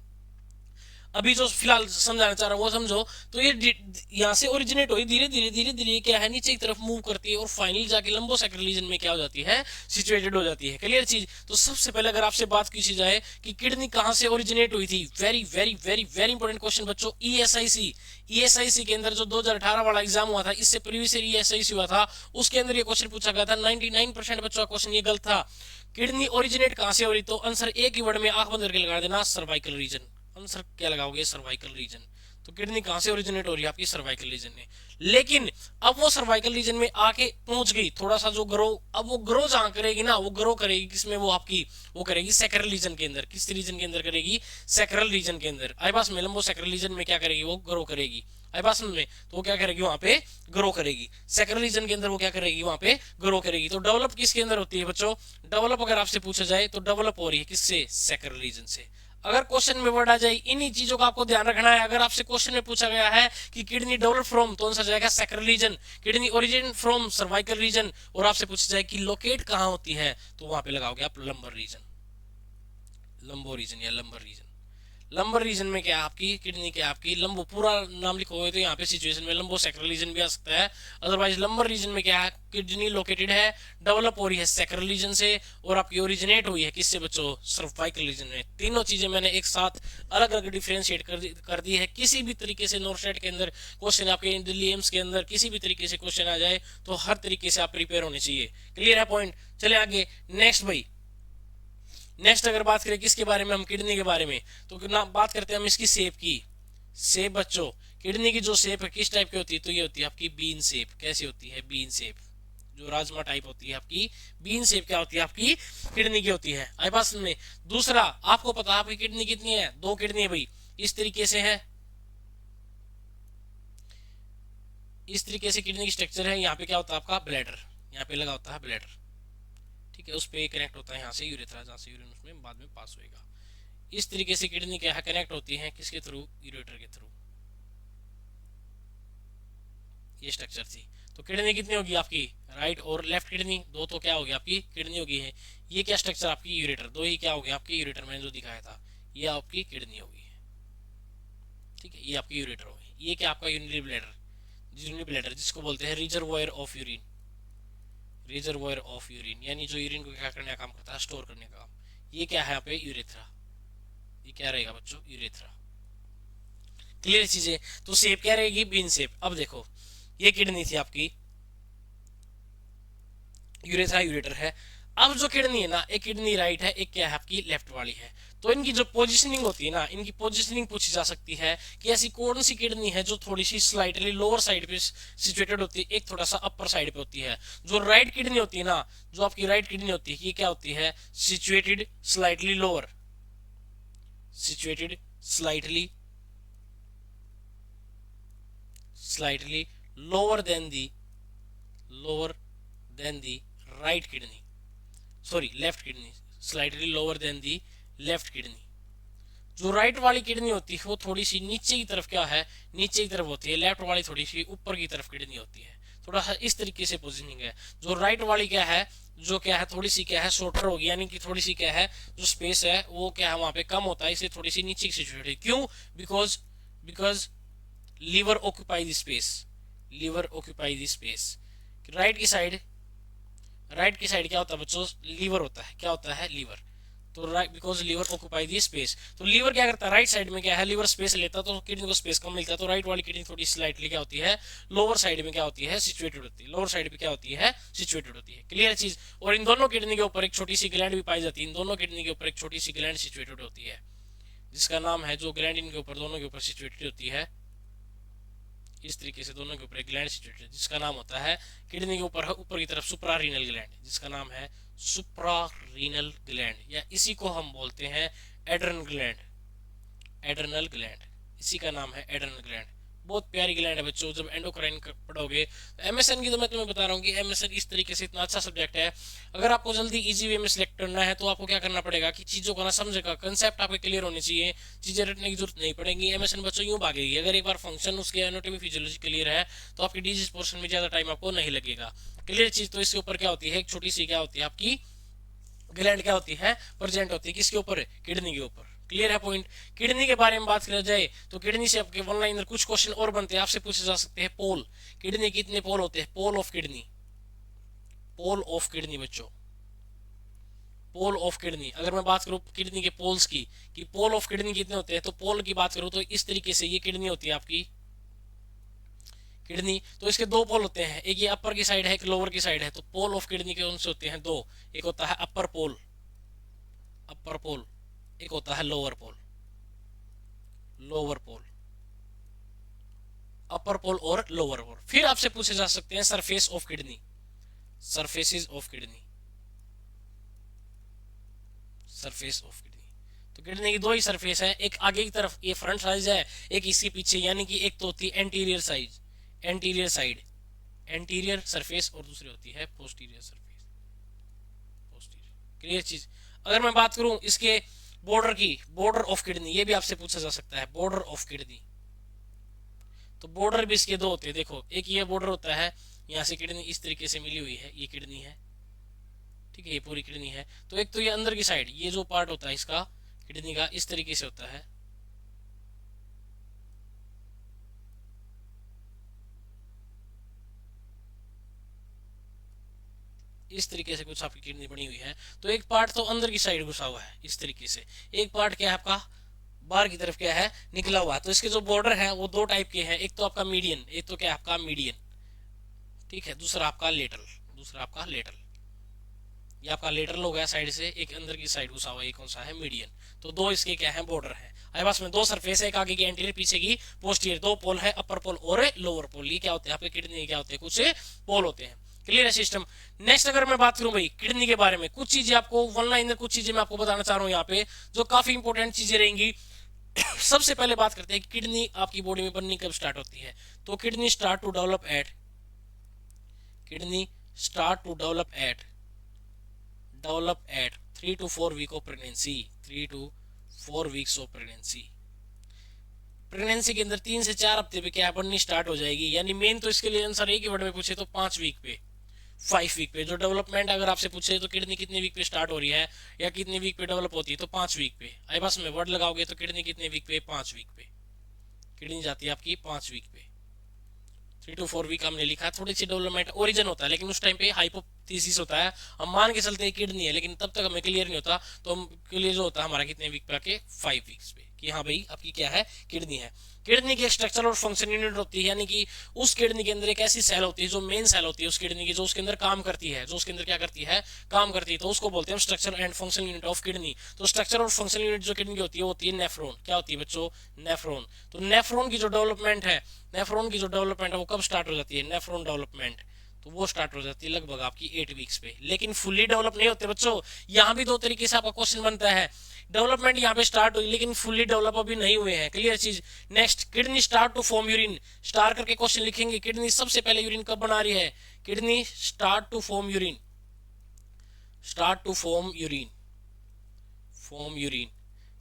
अभी जो फिलहाल समझाना चाह रहा हूँ वो समझो। तो ये यहाँ से ओरिजिनेट हुई, धीरे धीरे क्या है नीचे की तरफ मूव करती है और फाइनली जाके लंबोसेक्रल रीजन में क्या हो जाती है, सिचुएटेड हो जाती है। क्लियर चीज? तो सबसे पहले अगर आपसे बात की जाए कि किडनी कहाँ से ओरिजिनेट हुई थी, very very very very important question बच्चों। ईएसआईसी के अंदर जो 2018 वाला एग्जाम हुआ था, इससे प्रीवियस ईयर ईएसआईसी हुआ था, उसके अंदर ये क्वेश्चन पूछा गया था। 99% बच्चों का क्वेश्चन ये गलत था। किडनी ओरिजिनेट कहाँ से हो रही? तो आंसर एक ही वर्ड में आंख बंद करके लगा देना, सर्वाइकल रीजन। आंसर क्या लगाओगे? Cervical region. तो किडनी कहां से ओरिजिनेट हो रही है? आपकी सर्वाइकल रीजन में। लेकिन अब वो सर्वाइकल रीजन में आके पहुंच गई, थोड़ा सा जो ग्रो, अब वो ग्रो जहां करेगी ना, वो ग्रो करेगी किसमें? वो आपकी वो करेगी सैक्रल रीजन के अंदर। किस रीजन के अंदर करेगी? सैक्रल रीजन के अंदर। आईबास में लंबो सैक्रल रीजन में क्या करेगी? वो ग्रो करेगी। आईबास में तो वो क्या करेगी? वहां पे ग्रो करेगी। सैक्रल रीजन के अंदर वो क्या करेगी? वहां पे ग्रो करेगी। तो डेवलप किसके अंदर होती है बच्चों? डेवलप अगर आपसे पूछा जाए तो डेवलप हो रही है किससे? सैक्रल रीजन से। अगर क्वेश्चन में वर्ड आ जाए, इन्हीं चीजों का आपको ध्यान रखना है। अगर आपसे क्वेश्चन में पूछा गया है कि किडनी डेवलप फ्रॉम, तो आंसर जाएगा sacral region. Kidney origin from cervical region. और आपसे पूछा जाए कि लोकेट कहां होती है, तो वहां पे लगाओगे आप लंबर रीजन, लंबो रीजन या लंबर रीजन। लंबर रीजन में क्या आपकी किडनी, क्या आपकी लंबो, पूरा नाम लिखोगे तो यहाँ पे सिचुएशन में लंबो सैक्रल रीजन भी आ सकता है। अदरवाइज लंबर रीजन में क्या है, किडनी लोकेटेड है, डेवलप हो रही है सैक्रल रीजन से, और आपकी ओरिजिनेट हुई है किससे बच्चों? सर्वाइकल रीजन में। तीनों चीजें मैंने एक साथ अलग अलग डिफरेंशिएट कर दी है। किसी भी तरीके से नोरसेट के अंदर क्वेश्चन, आपके दिल्ली एम्स के अंदर किसी भी तरीके से क्वेश्चन आ जाए तो हर तरीके से आप प्रिपेयर होने चाहिए। क्लियर है पॉइंट? चले आगे नेक्स्ट भाई। नेक्स्ट अगर बात करें किसके बारे में, हम किडनी के बारे में, तो ना बात करते हैं हम इसकी शेप की। शेप बच्चों, किडनी की जो शेप है किस टाइप की होती है? तो ये होती है आपकी बीन शेप। कैसी होती है? Bean shape. जो राजमा टाइप होती है आपकी बीन शेप क्या होती है? आपकी किडनी की होती है। आई बात में। दूसरा आपको पता है आपकी किडनी कितनी है? 2 किडनी है भाई। इस तरीके से है, इस तरीके से किडनी की स्ट्रक्चर है। यहाँ पे क्या होता है आपका? ब्लैडर। यहाँ पे लगा होता है ब्लैडर, ठीक है, उस पे कनेक्ट होता है यहाँ से यूरेथ्रा, जहाँ से यूरिन उसमें बाद में पास होएगा। इस तरीके से किडनी क्या है, कनेक्ट होती है किसके थ्रू? यूरेटर के थ्रू। ये स्ट्रक्चर थी। तो किडनी कितनी होगी आपकी? राइट और लेफ्ट किडनी दो, तो क्या होगी आपकी किडनी होगी है। ये क्या स्ट्रक्चर आपकी? यूरेटर। दो ही क्या हो गया आपकी? यूरेटर मैंने जो दिखाया था, ये आपकी किडनी होगी, ठीक है, ये आपकी यूरेटर होगी। ये क्या आपका? Urinary bladder. यूरिनरी ब्लैडर जिसको बोलते हैं reservoir of urine. Reservoir of urine यानी जो यूरिन को क्या करने का काम करता है? स्टोर करने का काम। ये क्या है यहाँ पे? यूरेथ्रा। ये क्या रहेगा बच्चों? यूरेथ्रा। क्लियर चीजें? तो शेप क्या रहेगी? Bean shape. अब देखो ये किडनी थी आपकी, यूरेथ्रा यूरेटर है। अब जो किडनी है ना, एक किडनी राइट है, एक क्या है आपकी? लेफ्ट वाली है। तो इनकी जो पोजीशनिंग होती है ना, इनकी पोजीशनिंग पूछी जा सकती है कि ऐसी कौन सी किडनी है जो थोड़ी सी स्लाइटली लोअर साइड पे सिचुएटेड होती है, एक थोड़ा सा अपर साइड पे होती है। जो राइट किडनी होती है ना, जो आपकी राइट किडनी होती है, ये क्या होती है? Situated slightly lower, situated slightly slightly lower than the lower than the right kidney, sorry left kidney, slightly lower than the left kidney। जो राइट वाली किडनी होती है वो थोड़ी सी नीचे की तरफ क्या है? नीचे की तरफ होती है। लेफ्ट वाली थोड़ी सी ऊपर की तरफ किडनी होती है। थोड़ा सा इस तरीके से पोजीशनिंग है। जो राइट वाली क्या है, जो क्या है थोड़ी सी क्या है? शॉर्टर होगी, यानी कि थोड़ी सी क्या है, जो स्पेस है वो क्या है वहां पे कम होता है, इसलिए थोड़ी सी नीचे की सिचुएटेड है। क्यों? Because because liver occupy the space, liver occupy the space. Right की साइड, राइट की साइड क्या होता है बच्चों? लीवर होता है। क्या होता है? लीवर। तो right because liver occupy the space. तो लीवर क्या करता है? राइट साइड में क्या है? लीवर स्पेस लेता है, तो किडनी को स्पेस कम मिलता है। तो राइट वाली किडनी थोड़ी स्लाइटली क्या होती है? लोअर साइड में क्या होती है? सिचुएटेड होती है। लोअर साइड पे क्या होती है? सिचुएटेड होती है। क्लियर चीज? और इन दोनों किडनी के ऊपर एक छोटी सी ग्लैंड भी पाई जाती है। इन दोनों किडनी के ऊपर एक छोटी सी ग्लैंड सिचुएटेड होती है, जिसका नाम है, जो ग्लैंड इनके ऊपर दोनों के ऊपर सिचुएटेड होती है, इस तरीके से दोनों के ऊपर एक ग्लैंड सिचुएटेड है जिसका नाम होता है, किडनी के ऊपर ऊपर की तरफ सुप्रारीनल ग्लैंड, जिसका नाम है सुप्रारीनल ग्लैंड, या इसी को हम बोलते हैं एड्रेनल ग्लैंड। एड्रेनल ग्लैंड, इसी का नाम है एड्रेनल ग्लैंड। बहुत प्यारी ग्लैंड है बच्चों। जब एंडोक्राइन पढ़ोगे तो एमएसएन की तो मैं तुम्हें बता रहा हूँ कि एमएसएन इस तरीके से इतना अच्छा सब्जेक्ट है, अगर आपको जल्दी इजी वे में सिलेक्ट करना है तो आपको क्या करना पड़ेगा कि चीजों को ना समझेगा, कंसेप्ट आपके क्लियर होने चाहिए, चीजें रटने की जरूरत नहीं पड़ेगी। एमएसएन बच्चों यूं भागेगी, अगर एक बार फंक्शन उसके एनाटॉमी फिजियोलॉजी क्लियर है तो आपकी डिजीज पोर्शन में ज्यादा टाइम आपको नहीं लगेगा। क्लियर चीज तो इसके ऊपर क्या होती है, एक छोटी सी क्या होती है आपकी ग्लैंड क्या होती है, प्रेजेंट होती है, किसके ऊपर, किडनी के ऊपर। क्लियर है पॉइंट। किडनी के बारे में बात किया जाए तो किडनी से आपके वन लाइनर कुछ क्वेश्चन और बनते हैं, आपसे पूछे जा सकते हैं पोल, किडनी कितने पोल होते हैं, pole of kidney, pole of kidney बच्चों, पोल ऑफ किडनी। अगर मैं बात करूं किडनी के पोल्स की कि पोल ऑफ किडनी कितने होते हैं, तो पोल की बात करूं तो इस तरीके से ये किडनी होती है आपकी किडनी, तो इसके दो पोल होते हैं, एक ये अपर की साइड है, एक लोअर की साइड है। तो पोल ऑफ किडनी के उनसे होते हैं दो, एक होता है अपर पोल, अपर पोल, एक होता है लोअर पोल, लोअर पोल, अपर पोल और लोअर पोल। फिर आपसे पूछे जा सकते हैं surface of kidney, surfaces of kidney, surface of kidney. तो किडनी की दो ही सरफेस है, एक आगे की तरफ ये फ्रंट साइज है, एक इसके पीछे, यानी कि एक तो होती है anterior size, anterior side, anterior surface, और दूसरी होती है पोस्टीरियर सरफेस, पोस्टीरियर। क्लियर चीज। अगर मैं बात करूं इसके बॉर्डर की, बॉर्डर ऑफ किडनी, ये भी आपसे पूछा जा सकता है, बॉर्डर ऑफ किडनी। तो बॉर्डर भी इसके दो होते हैं, देखो एक ये बॉर्डर होता है, यहाँ से किडनी इस तरीके से मिली हुई है, ये किडनी है, ठीक है, ये पूरी किडनी है। तो एक तो ये अंदर की साइड, ये जो पार्ट होता है इसका किडनी का इस तरीके से होता है, इस तरीके से कुछ आपकी किडनी बनी हुई है। तो एक पार्ट तो अंदर की साइड घुसा हुआ है इस तरीके से, एक पार्ट क्या है आपका बाहर की तरफ क्या है निकला हुआ है। तो इसके जो बॉर्डर है वो दो टाइप के हैं, एक तो आपका मीडियन, एक तो क्या है आपका मीडियन, ठीक है, दूसरा आपका लेटरल, दूसरा आपका लेटरल। ये आपका लेटरल हो गया साइड से, एक अंदर की साइड घुसा हुआ, एक कौन सा है मीडियन। तो दो इसके क्या है बॉर्डर है। हमारे पास में दो सरफेस है, एक आगे की एंटीरियर, पीछे की पोस्टीरियर, दो पोल है, अपर पोल और लोअर पोल। ये क्या होते हैं आपके किडनी क्या होते हैं, कुछ पोल होते हैं। क्लियर है सिस्टम। नेक्स्ट अगर मैं बात करूं भाई किडनी के बारे में, कुछ चीजें आपको वन लाइनर, कुछ चीजें मैं आपको बताना चाह रहा हूं यहाँ पे जो काफी इंपॉर्टेंट चीजें रहेंगी। सबसे पहले बात करते हैं किडनी आपकी बॉडी में बननी कब स्टार्ट होती है। तो kidney start to develop at, kidney start to develop at 3 to 4 week of pregnancy, 3 to 4 weeks of pregnancy. Pregnancy के अंदर 3 से 4 हफ्ते पे क्या बननी स्टार्ट हो जाएगी, यानी मेन तो इसके लिए आंसर एक ही वर्ड में पूछे तो 5 वीक पे, 5 वीक पे। जो डेवलपमेंट अगर आपसे पूछे तो किडनी कितने वीक पे स्टार्ट हो रही है या कितने वीक पे डेवलप होती है, तो 5 वीक पे। आई बस में वर्ड लगाओगे तो किडनी कितने वीक पे, 5 वीक पे किडनी जाती है आपकी 5 वीक पे। 3 to 4 वीक हमने लिखा, थोड़ी सी डेवलपमेंट ओरिजिन होता है, लेकिन उस टाइम पे हाइपोथेसिस होता है, हम मान के चलते हैं किडनी है, लेकिन तब तक हमें क्लियर नहीं होता। तो हम क्लियर जो होता है हमारा कितने वीक पे आके 5 वीक्स पे कि हाँ भाई आपकी क्या है किडनी है। किडनी की स्ट्रक्चर और फंक्शन यूनिट होती है, यानी कि उस किडनी के अंदर एक ऐसी सेल होती है जो मेन सेल होती है उस किडनी की, जो उसके अंदर काम करती है, जो उसके अंदर क्या करती है काम करती है, तो उसको बोलते हैं structure and function unit of kidney. तो स्ट्रक्चर और फंक्शन यूनिट जो किडनी की होती है वो होती है नेफ्रॉन। क्या होती है बच्चों, नेफ्रॉन। तो नेफ्रॉन की जो डेवलपमेंट है, नेफ्रॉन की जो डेवलपमेंट है वो कब स्टार्ट हो जाती है, नेफ्रॉन डेवलपमेंट, तो वो स्टार्ट हो जाती है लगभग आपकी 8 वीक्स पे। लेकिन फुल्ली डेवलप नहीं होते बच्चों, यहाँ भी दो तरीके से आपका क्वेश्चन बनता है। डेवलपमेंट यहाँ पे स्टार्ट हुई लेकिन फुल्ली डेवलप अभी नहीं हुए हैं। क्लियर चीज। Next, kidney start to form urine, star करके क्वेश्चन लिखेंगे। किडनी सबसे पहले यूरिन कब बना रही है, kidney start to form urine, start to form urine, form urine,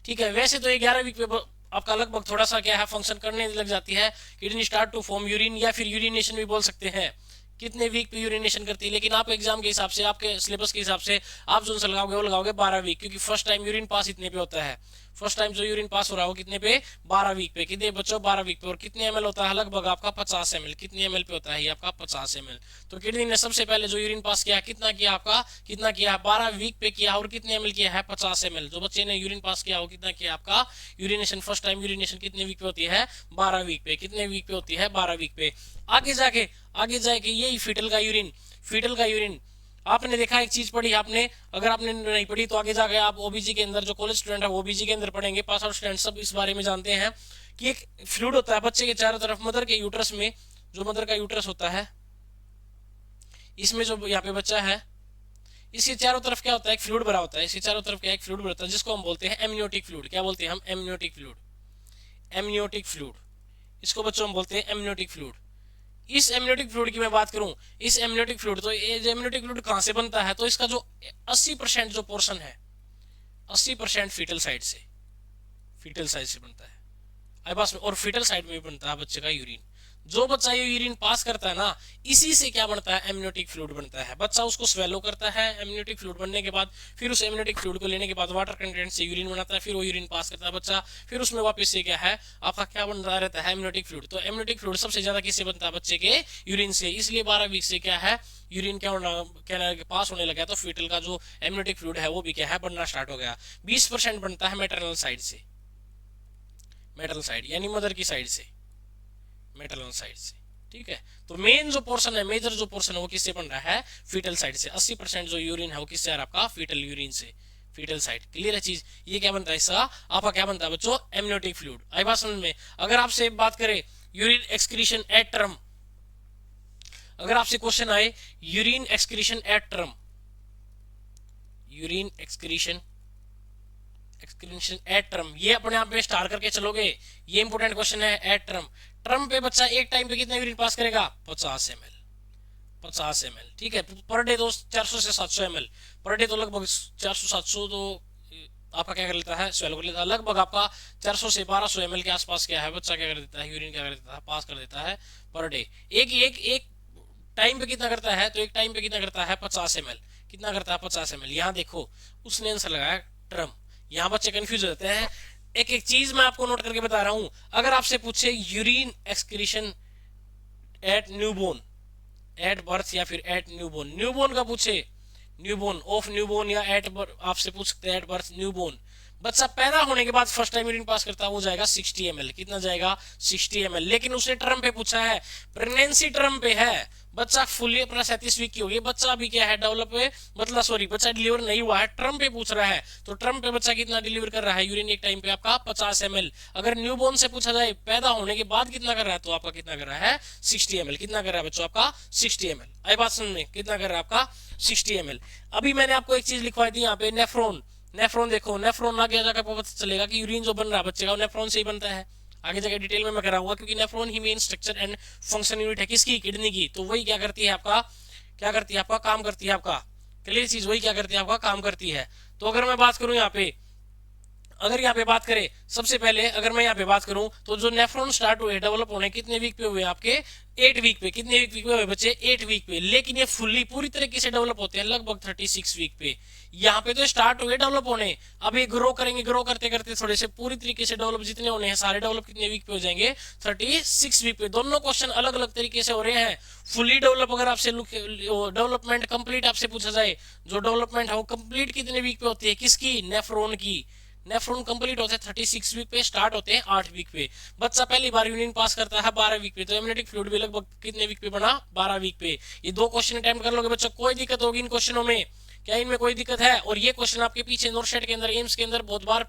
ठीक है। वैसे तो 11 वीक पे आपका लगभग थोड़ा सा क्या है फंक्शन करने लग जाती है kidney start to form urine, या फिर यूरिनेशन भी बोल सकते हैं, कितने वीक पे यूरिनेशन करती है। लेकिन आप एग्जाम के हिसाब से, आपके सिलेबस के हिसाब से आप जो आंसर लगाओगे वो लगाओगे 12 वीक, क्योंकि फर्स्ट टाइम यूरिन पास इतने पे होता है, फर्स्ट टाइम जो यूरिन पास हो रहा हो कितने पे, 12 वीक पे। कितने बच्चों 12 वीक पे। और कितने एमएल होता है, लगभग आपका 50 एमएल। कितने एमएल पे होता है ये आपका 50 एमएल। तो किडनी ने सबसे पहले जो यूरिन पास किया कितना किया आपका, कितना किया है 12 वीक पे किया, और कितने एमएल किया है 50 एमएल। जो बच्चे ने यूरिन पास किया हो कितना किया आपका यूरिनेशन, फर्स्ट टाइम यूरिनेशन कितने वीक पे होती है, 12 वीक पे। कितने वीक पे होती है, 12 वीक पे। आगे जाके यही फीटल का यूरिन, फीटल का यूरिन आपने देखा एक चीज पढ़ी आपने, अगर आपने नहीं पढ़ी तो आगे जाके आप ओबीजी के अंदर, जो कॉलेज स्टूडेंट है वो ओबीजी के अंदर पढ़ेंगे, पास आउट स्टूडेंट सब इस बारे में जानते हैं कि एक फ्लूइड होता है बच्चे के चारों तरफ, मदर के यूट्रस में, जो मदर का यूट्रस होता है, इसमें जो यहाँ पे बच्चा है, इसके चारों तरफ क्या होता है, एक फ्लूइड भरा होता है, इसके चारों तरफ क्या एक फ्लूइड भरा होता है, जिसको हम बोलते हैं एमनियोटिक फ्लूइड। क्या बोलते हैं हम? Amniotic fluid. एमनियोटिक फ्लूइड, इसको बच्चों हम बोलते हैं एमनियोटिक फ्लूइड। इस एमनियोटिक फ्लूइड की मैं बात करूं, इस एमनियोटिक फ्लूइड, तो ये जो एमनियोटिक फ्लूइड कहां से बनता है, तो इसका जो 80% जो पोर्शन है, 80% फीटल साइड से, फीटल साइड से बनता है आईपास में, और फीटल साइड में भी बनता है बच्चे का यूरिन। जो बच्चा ये यूरिन पास करता है ना, इसी से क्या बनता है, एमनियोटिक फ्लूइड बनता है। बच्चा उसको स्वेलो करता है, एमनियोटिक फ्लूइड बनने के बाद फिर उस एमनियोटिक फ्लूइड को लेने के बाद वाटर कंटेंट से यूरिन बनाता है, फिर वो यूरिन पास करता है बच्चा, फिर उसमें वापस से क्या है आपका क्या बन रहा रहता है, एमनियोटिक फ्लूइड। तो एमनियोटिक फ्लूइड सबसे ज्यादा किससे बनता है, बच्चे के यूरिन से। इसलिए 12 वीक से क्या है, यूरिन क्या पास होने लगा, तो फीटल का जो एमनियोटिक फ्लूइड है वो भी क्या है, बनना स्टार्ट हो गया। 20% बनता है मैटरनल साइड से, मैटरनल साइड यानी मदर की साइड से, मैटरनल साइड से, ठीक है। तो मेन जो पोर्शन है, मेजर जो पोर्शन है वो किससे बन रहा है, फीटल साइड से। 80% जो यूरिन है वो किससे आ रहा है आपका, फीटल यूरिन से, फीटल साइड। क्लियर है चीज? ये क्या बनता है इसका आपका, क्या बनता है बच्चों, एमनियोटिक फ्लूइड। आई बात समझ में? अगर आपसे बात करें यूरिन एक्सक्रीशन एट टर्म, अगर आपसे क्वेश्चन आए urine excretion at term, urine excretion at term, ये अपने आप में स्टार करके चलोगे, ये इंपोर्टेंट क्वेश्चन है। एट टर्म, टर्म पे बच्चा एक टाइम पे कितना यूरिन पास करेगा, 50 ml, 50 ml, ठीक है। पर डे तो 400 से 700 ml पर डे, तो लगभग 400-700 तो आपका क्या कर लेता है, स्वेलो कर लेता है। लगभग आपका 400 से 1200 ml के आसपास क्या है बच्चा क्या कर देता है, यूरिन क्या कर देता है, पास कर देता है पर डे। एक टाइम पे कितना करता है, तो एक टाइम पे कितना करता है, 50 ml। कितना करता है, 50 ml। यहाँ देखो उसने आंसर लगाया टर्म, यहाँ बच्चे कंफ्यूज हो जाते हैं। एक एक चीज मैं आपको नोट करके बता रहा हूं, अगर आपसे पूछे urine excretion at newborn, at birth या फिर एट न्यूबॉर्न, न्यूबॉर्न का पूछे, न्यूबॉर्न, ऑफ न्यूबॉर्न, या एट आपसे पूछ सकते हैं एट बर्थ न्यूबॉर्न, बच्चा पैदा होने के बाद फर्स्ट टाइम यूरिन पास करता है वो जाएगा 60 ml। कितना जाएगा, 60 ml। लेकिन उसने टर्म पे पूछा है, प्रेगनेंसी टर्म पे है, बच्चा फुली अपना 37 वीक की होगी, बच्चा अभी क्या है, डेवलप है, मतलब सॉरी बच्चा डिलीवर नहीं हुआ है, टर्म पे पूछ रहा है। तो टर्म पे बच्चा कितना डिलीवर कर रहा है यूरिन एक टाइम पे आपका, 50 ml। अगर न्यूबॉर्न से पूछा जाए पैदा होने के बाद कितना कर रहा है, तो आपका कितना कर रहा है, 60 ml। कितना कर रहा है बच्चों आपका, 60 ml। आई बात समझ में? कितना कर रहा है आपका, 60 ml। अभी मैंने आपको एक चीज लिखवाई थी यहाँ पे, नेफ्रॉन। नेफ्रॉन देखो, नेफ्रॉन आगे जाकर पता चलेगा कि यूरिन जो बन रहा है बच्चे का नेफ्रॉन से ही बनता है। आगे जाकर डिटेल में मैं कराऊंगा, क्योंकि nephron he main structure and function unit है किसकी, किडनी की। तो वही क्या करती है आपका, क्या करती है आपका, काम करती है आपका। क्लियर चीज? वही क्या करती है आपका, काम करती है। तो अगर मैं बात करूं यहाँ पे, अगर यहाँ पे बात करें सबसे पहले, अगर मैं यहाँ पे बात करूं तो जो नेफ्रॉन स्टार्ट हुए डेवलप होने कितने वीक पे हुए आपके, 8 वीक पे। कितने वीक पे हुए बच्चे, 8 वीक पे। लेकिन ये फुल्ली पूरी तरीके से डेवलप होते हैं लगभग 36 वीक पे। यहाँ पे तो स्टार्ट हुए डेवलप होने, अब ये ग्रो करेंगे, ग्रो करते करते थोड़े से पूरी तरीके से डेवलप जितने होने हैं सारे डेवलप कितने वीक पे हो जाएंगे, 36 वीक पे। दोनों क्वेश्चन अलग अलग तरीके से हो रहे हैं। फुल्ली डेवलप अगर आपसे डेवलपमेंट कंप्लीट आपसे पूछा जाए, जो डेवलपमेंट है वो कंप्लीट कितने वीक पे होती है, किसकी, नेफ्रॉन की। नेफ्रॉन कंप्लीट होते हैं 36 वीक पे, स्टार्ट होते हैं 8 वीक पे। बच्चा पहली बार यूरिन पास करता है 12 वीक पे, तो एमनियोटिक फ्लूइड भी लगभग कितने वीक पे बना, 12 वीक पे। ये दो क्वेश्चन अटेम्प्ट कर लोगे बच्चों, कोई दिक्कत होगी इन क्वेश्चनों में, क्या इनमें कोई दिक्कत है? और ये क्वेश्चन आपके पीछे नोटशेट के अंदर, एम्स के अंदर बहुत बार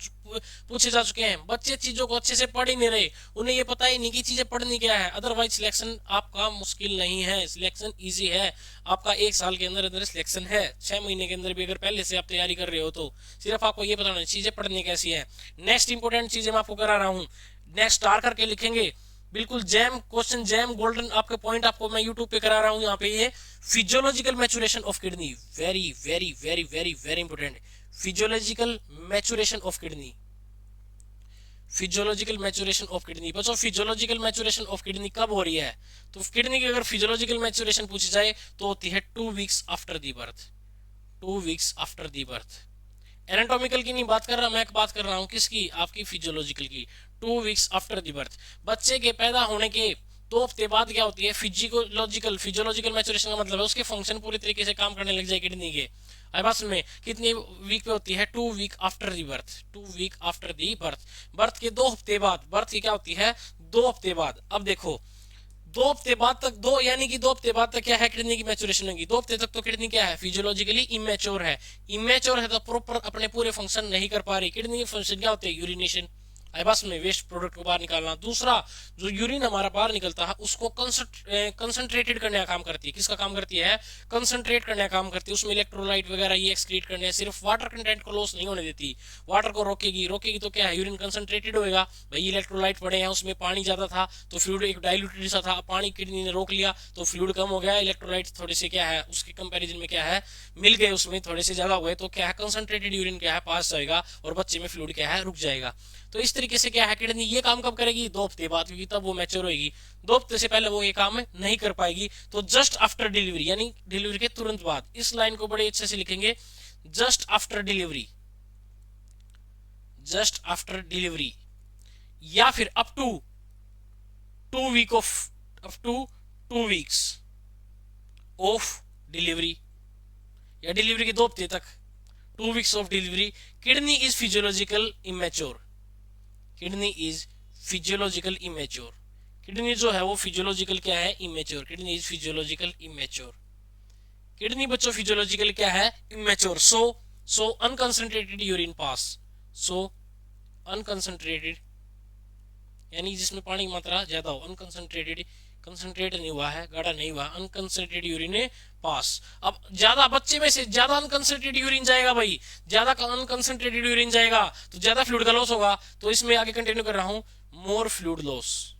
पूछे जा चुके हैं। बच्चे चीजों को अच्छे से पढ़ ही नहीं रहे, उन्हें ये पता ही नहीं कि चीजें पढ़नी क्या है। अदरवाइज सिलेक्शन आपका मुश्किल नहीं है, सिलेक्शन इजी है आपका। 1 साल के अंदर अंदर सिलेक्शन है, 6 महीने के अंदर भी अगर पहले से आप तैयारी कर रहे हो तो सिर्फ आपको ये बताना चीजें पढ़नी कैसी है। नेक्स्ट इंपोर्टेंट चीजें मैं आपको करा रहा हूँ, नेक्स्ट स्टार करके लिखेंगे बिल्कुल। जैम क्वेश्चन, जैम गोल्डन आपके पॉइंट आपको मैं यूट्यूब पे करा रहा हूँ यहाँ पे। ये physiological maturation of kidney, very very very very very important. Physiological maturation of kidney, physiological maturation of kidney. बच्चों फिजियोलॉजिकल मैचुरेशन ऑफ किडनी कब हो रही है, तो किडनी की अगर फिजियोलॉजिकल मैचुरेशन पूछी जाए तो होती है 2 weeks after the birth, 2 weeks after the birth. Anatomical की नहीं बात कर रहा मैं, बात कर रहा हूँ किसकी, आपकी फिजियोलॉजिकल की। 2 वीक्स आफ्टर दी बर्थ, बच्चे के पैदा होने के 2 हफ्ते बाद क्या होती है, फिजियोलॉजिकल मैचुरेशन का मतलब है उसके फंक्शन पूरी तरीके से काम करने लग जाए किडनी के। बात में कितनी वीक पे होती है, 2 week after the birth, 2 week after the birth. Birth के 2 हफ्ते बाद, बर्थ की क्या होती है, 2 हफ्ते बाद। अब देखो 2 हफ्ते बाद तक, दो यानी कि 2 हफ्ते बाद तक क्या है, किडनी की मैचुरेशन होगी। 2 हफ्ते तक तो किडनी क्या है, फिजियोलॉजिकली इमेच्योर है। इमेच्योर है तो प्रॉपर अपने पूरे फंक्शन नहीं कर पा रही। किडनी के फंक्शन क्या होते हैं, यूरिनेशन, बस में वेस्ट प्रोडक्ट को बाहर निकालना। दूसरा, जो यूरिन हमारा बाहर निकलता है उसको कंसंट्रेटेड करने का काम करती है। किसका काम करती है, कंसंट्रेट करने का काम करती है। उसमें इलेक्ट्रोलाइट वगैरह ये एक्सक्रीट करने हैं। सिर्फ वाटर कंटेंट को लॉस नहीं होने देती, वाटर को रोकेगी। रोकेगी तो क्या है, यूरिन कंसंट्रेटेड होएगा। भाई इलेक्ट्रोलाइट पड़े हैं, उसमें पानी ज्यादा था तो फ्लूइड एक डाइल्यूटेड सा था, पानी किडनी ने रोक लिया तो फ्लूइड कम हो गया। इलेक्ट्रोलाइट थोड़े से क्या है, उसके कंपैरिजन में क्या है, मिल गए, उसमें थोड़े से ज्यादा हो गए तो क्या है, कंसंट्रेटेड यूरिन क्या है, पास जाएगा और बच्चे में फ्लूइड क्या है, रुक जाएगा। तो इस तरीके से क्या है, किडनी ये काम कब करेगी, 2 हफ्ते बाद, क्योंकि तब वो मैच्योर होगी। 2 हफ्ते से पहले वो ये काम नहीं कर पाएगी। तो जस्ट आफ्टर डिलीवरी, यानी डिलीवरी के तुरंत बाद, इस लाइन को बड़े अच्छे से लिखेंगे, just after delivery, just after delivery, या फिर up to 2 week of, up to 2 weeks of delivery, या डिलीवरी के 2 हफ्ते तक, 2 weeks of delivery, kidney is physiological immature, kidney is physiological immature. Kidney जो है वो फिजियोलॉजिकल क्या है, immature. Kidney is physiological immature. Kidney बच्चों फिजियोलॉजिकल क्या है, इमेच्योर। सो अनकंसंट्रेटेड यूरिन पास, सो अनकंसंट्रेटेड यानी जिसमें पानी की मात्रा ज्यादा हो, अनकंसंट्रेटेड, कंसंट्रेट नहीं हुआ है, गाढ़ा नहीं हुआ, अनकंसंट्रेटेड यूरिन पास। अब ज्यादा बच्चे में से ज्यादा अनकंसंट्रेटेड यूरिन जाएगा, भाई ज्यादा अनकंसंट्रेटेड यूरिन जाएगा तो ज्यादा फ्लूइड का लॉस होगा। तो इसमें आगे कंटिन्यू कर रहा हूं, मोर फ्लूइड लॉस,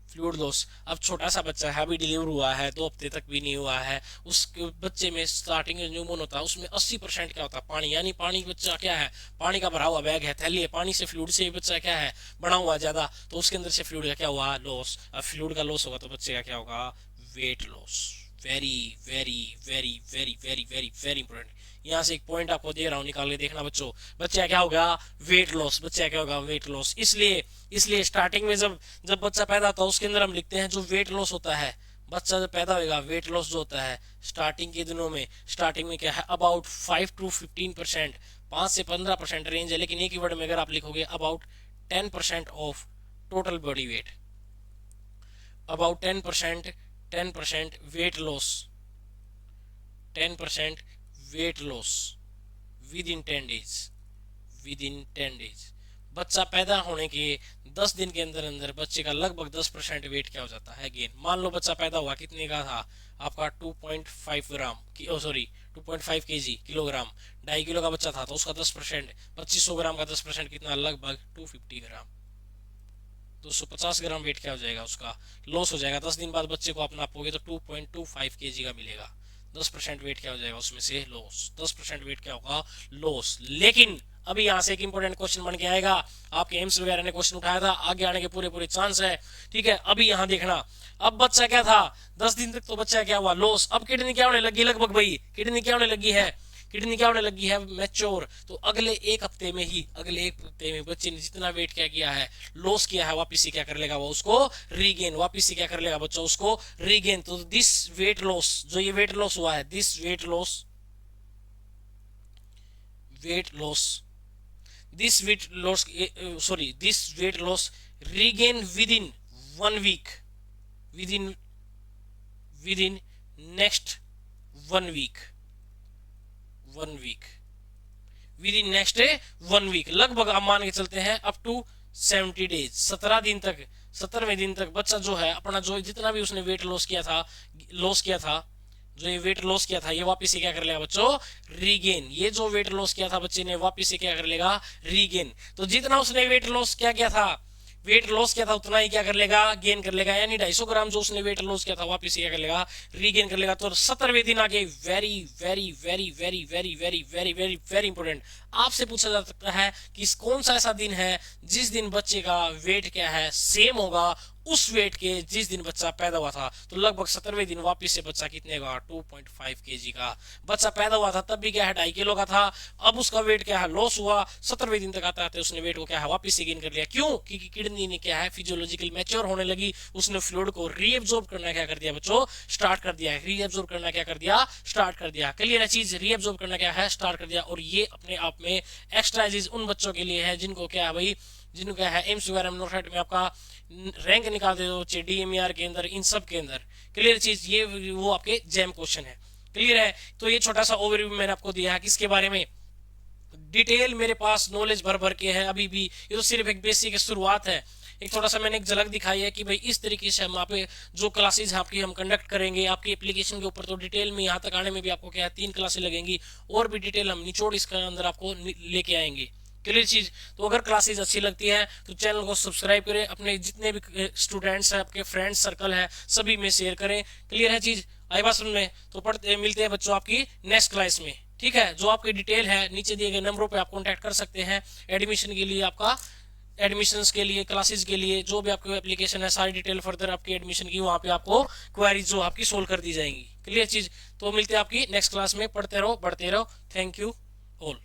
फ्लूइड लॉस। अब छोटा सा बच्चा है, अभी डिलीवर हुआ है, 2 हफ्ते तक भी नहीं हुआ है, उस बच्चे में स्टार्टिंग में न्यूमोन होता है, उसमें 80% क्या होता है, पानी। यानी पानी बच्चा क्या है, पानी का भरा हुआ बैग है, थैली है, पानी से फ्लूइड से बच्चा क्या है, बना हुआ ज्यादा, तो उसके अंदर से फ्लूइड का क्या हुआ, लॉस। अब फ्लूइड का लॉस होगा तो बच्चे का क्या होगा, weight loss. Very very very very very very very important. यहाँ से एक पॉइंट आपको दे रहा हूँ, निकाल के देखना बच्चों, बच्चा क्या होगा, वेट लॉस, बच्चा क्या होगा, वेट लॉस। इसलिए स्टार्टिंग में जब जब बच्चा पैदा होता है उसके अंदर हम लिखते हैं जो वेट लॉस होता है, बच्चा जब पैदा होगा, वेट लॉस जो होता है स्टार्टिंग के दिनों में, स्टार्टिंग में क्या है, अबाउट 5 to 15%, 5 से 15% रेंज है। लेकिन एक ही वर्ड में अगर आप लिखोगे, about 10% of total body weight, about 10% weight loss, 10% weight loss with in 10 days, with in 10 days. बच्चा पैदा होने के 10 दिन के अंदर अंदर बच्चे का लगभग 10% वेट क्या हो जाता है, गेन। मान लो बच्चा पैदा हुआ, कितने का था आपका, 2.5 ग्राम की, सॉरी 2.5 केजी, किलोग्राम, 2.5 किलो का बच्चा था तो उसका 10%, 2500 ग्राम का 10% कितना, लगभग 250 ग्राम, 250 ग्राम वेट क्या हो जाएगा, उसका लॉस हो जाएगा। 10 दिन बाद बच्चे को आप नापोगे तो 2.25 केजी का मिलेगा। 10% वेट क्या हो जाएगा उसमें से, लॉस। 10% वेट क्या होगा, लॉस। लेकिन अभी यहाँ से एक इंपॉर्टेंट क्वेश्चन बन के आएगा, आपके एम्स वगैरह ने क्वेश्चन उठाया था, आगे आने के पूरे पूरे चांस है, ठीक है। अभी यहाँ देखना, अब बच्चा क्या था, 10 दिन तक तो बच्चा क्या हुआ, लॉस। अब किडनी क्या होने लगी, लगभग भाई किडनी क्या होने लगी है, किडनी क्या होने लगी है, मैच्योर। तो अगले एक हफ्ते में बच्चे ने जितना वेट क्या किया है, लॉस किया है, वापिस से क्या कर लेगा, वो उसको रीगेन, वापिस से क्या कर लेगा बच्चा, उसको रीगेन। तो दिस वेट लॉस, जो ये वेट लॉस हुआ है, this weight loss, this weight loss regain within 1 week, within next 1 week, within next 1 week, लगभग आप मान के चलते हैं अप टू 70 डेज, 17 दिन तक, 17वें दिन तक बच्चा जो है अपना जो जितना भी उसने वेट लॉस किया था, जो ये वेट लॉस किया था, ये वापस से क्या कर लेगा बच्चों, रीगेन। ये जो वेट लॉस किया था बच्चे ने, वापस से क्या कर लेगा, रीगेन। तो जितना उसने वेट लॉस क्या किया था, वेट लॉस किया था, उतना ही क्या कर लेगा, गेन कर लेगा। यानी 250 ग्राम जो उसने वेट लॉस किया था, वापस से क्या कर लेगा, रीगेन कर लेगा। तो 17वें दिन आगे very very very very very very very very very important, आपसे पूछा जा सकता है कि कौन सा ऐसा दिन है जिस दिन बच्चे का वेट क्या है, सेम होगा उस वेट के जिस दिन बच्चा पैदा हुआ था। तो लगभग 17वें दिन वापस से बच्चा कितने का, 2.5 केजी का बच्चा पैदा हुआ था, तब भी क्या है 2.5 किलो का था। अब उसका वेट क्या है, लॉस हुआ, 17वें दिन तक आता है उसने वेट को क्या है, वापस से गेन कर लिया। क्यों, क्योंकि किडनी ने क्या है, फिजियोलॉजिकल मैच्योर होने लगी, उसने फ्लूइड को रीएब्जॉर्ब करना क्या कर दिया बच्चों, स्टार्ट कर दिया। रीएब्जॉर्ब करना क्या कर दिया, स्टार्ट कर दिया। क्लियर है चीज, रीएब्जॉर्ब करना क्या है, स्टार्ट कर दिया। और ये अपने आप में एक्स्ट्रा चीज उन बच्चों के लिए है जिनको क्या है भाई, जिनको क्या है एम्स वगैरह नोट में आपका रैंक निकाल दे बच्चे DMER के अंदर, इन सब के अंदर। क्लियर चीज, ये वो आपके जैम क्वेश्चन है। क्लियर है। तो ये छोटा सा ओवरव्यू मैंने आपको दिया है किसके बारे में, डिटेल मेरे पास नॉलेज भर भर के है अभी भी, ये तो सिर्फ एक बेसिक शुरुआत है। एक थोड़ा सा मैंने एक झलक दिखाई है कि भाई इस तरीके से हम वहाँ पे जो क्लासेस आपकी हम कंडक्ट करेंगे आपकी एप्लीकेशन के ऊपर, तो डिटेल में यहाँ तक आने में भी आपको क्या है 3 क्लासेस लगेंगी, और भी डिटेल हम निचोड़ इसके अंदर आपको लेके आएंगे। क्लियर चीज। तो अगर क्लासेस अच्छी लगती है तो चैनल को सब्सक्राइब करें, अपने जितने भी स्टूडेंट्स हैं आपके फ्रेंड्स सर्कल है सभी में शेयर करें। क्लियर है चीज, आई बात सुन में। तो पढ़ते मिलते हैं बच्चों आपकी नेक्स्ट क्लास में, ठीक है। जो आपकी डिटेल है नीचे दिए गए नंबरों पे आप कांटेक्ट कर सकते हैं एडमिशन के लिए, आपका एडमिशंस के लिए, क्लासेस के लिए, जो भी आपकी एप्लीकेशन है सारी डिटेल फर्दर आपकी एडमिशन की वहां पे आपको क्वेरीज जो आपकी सोल्व कर दी जाएंगी। क्लियर चीज। तो मिलते हैं आपकी नेक्स्ट क्लास में, पढ़ते रहो बढ़ते रहो। Thank you all.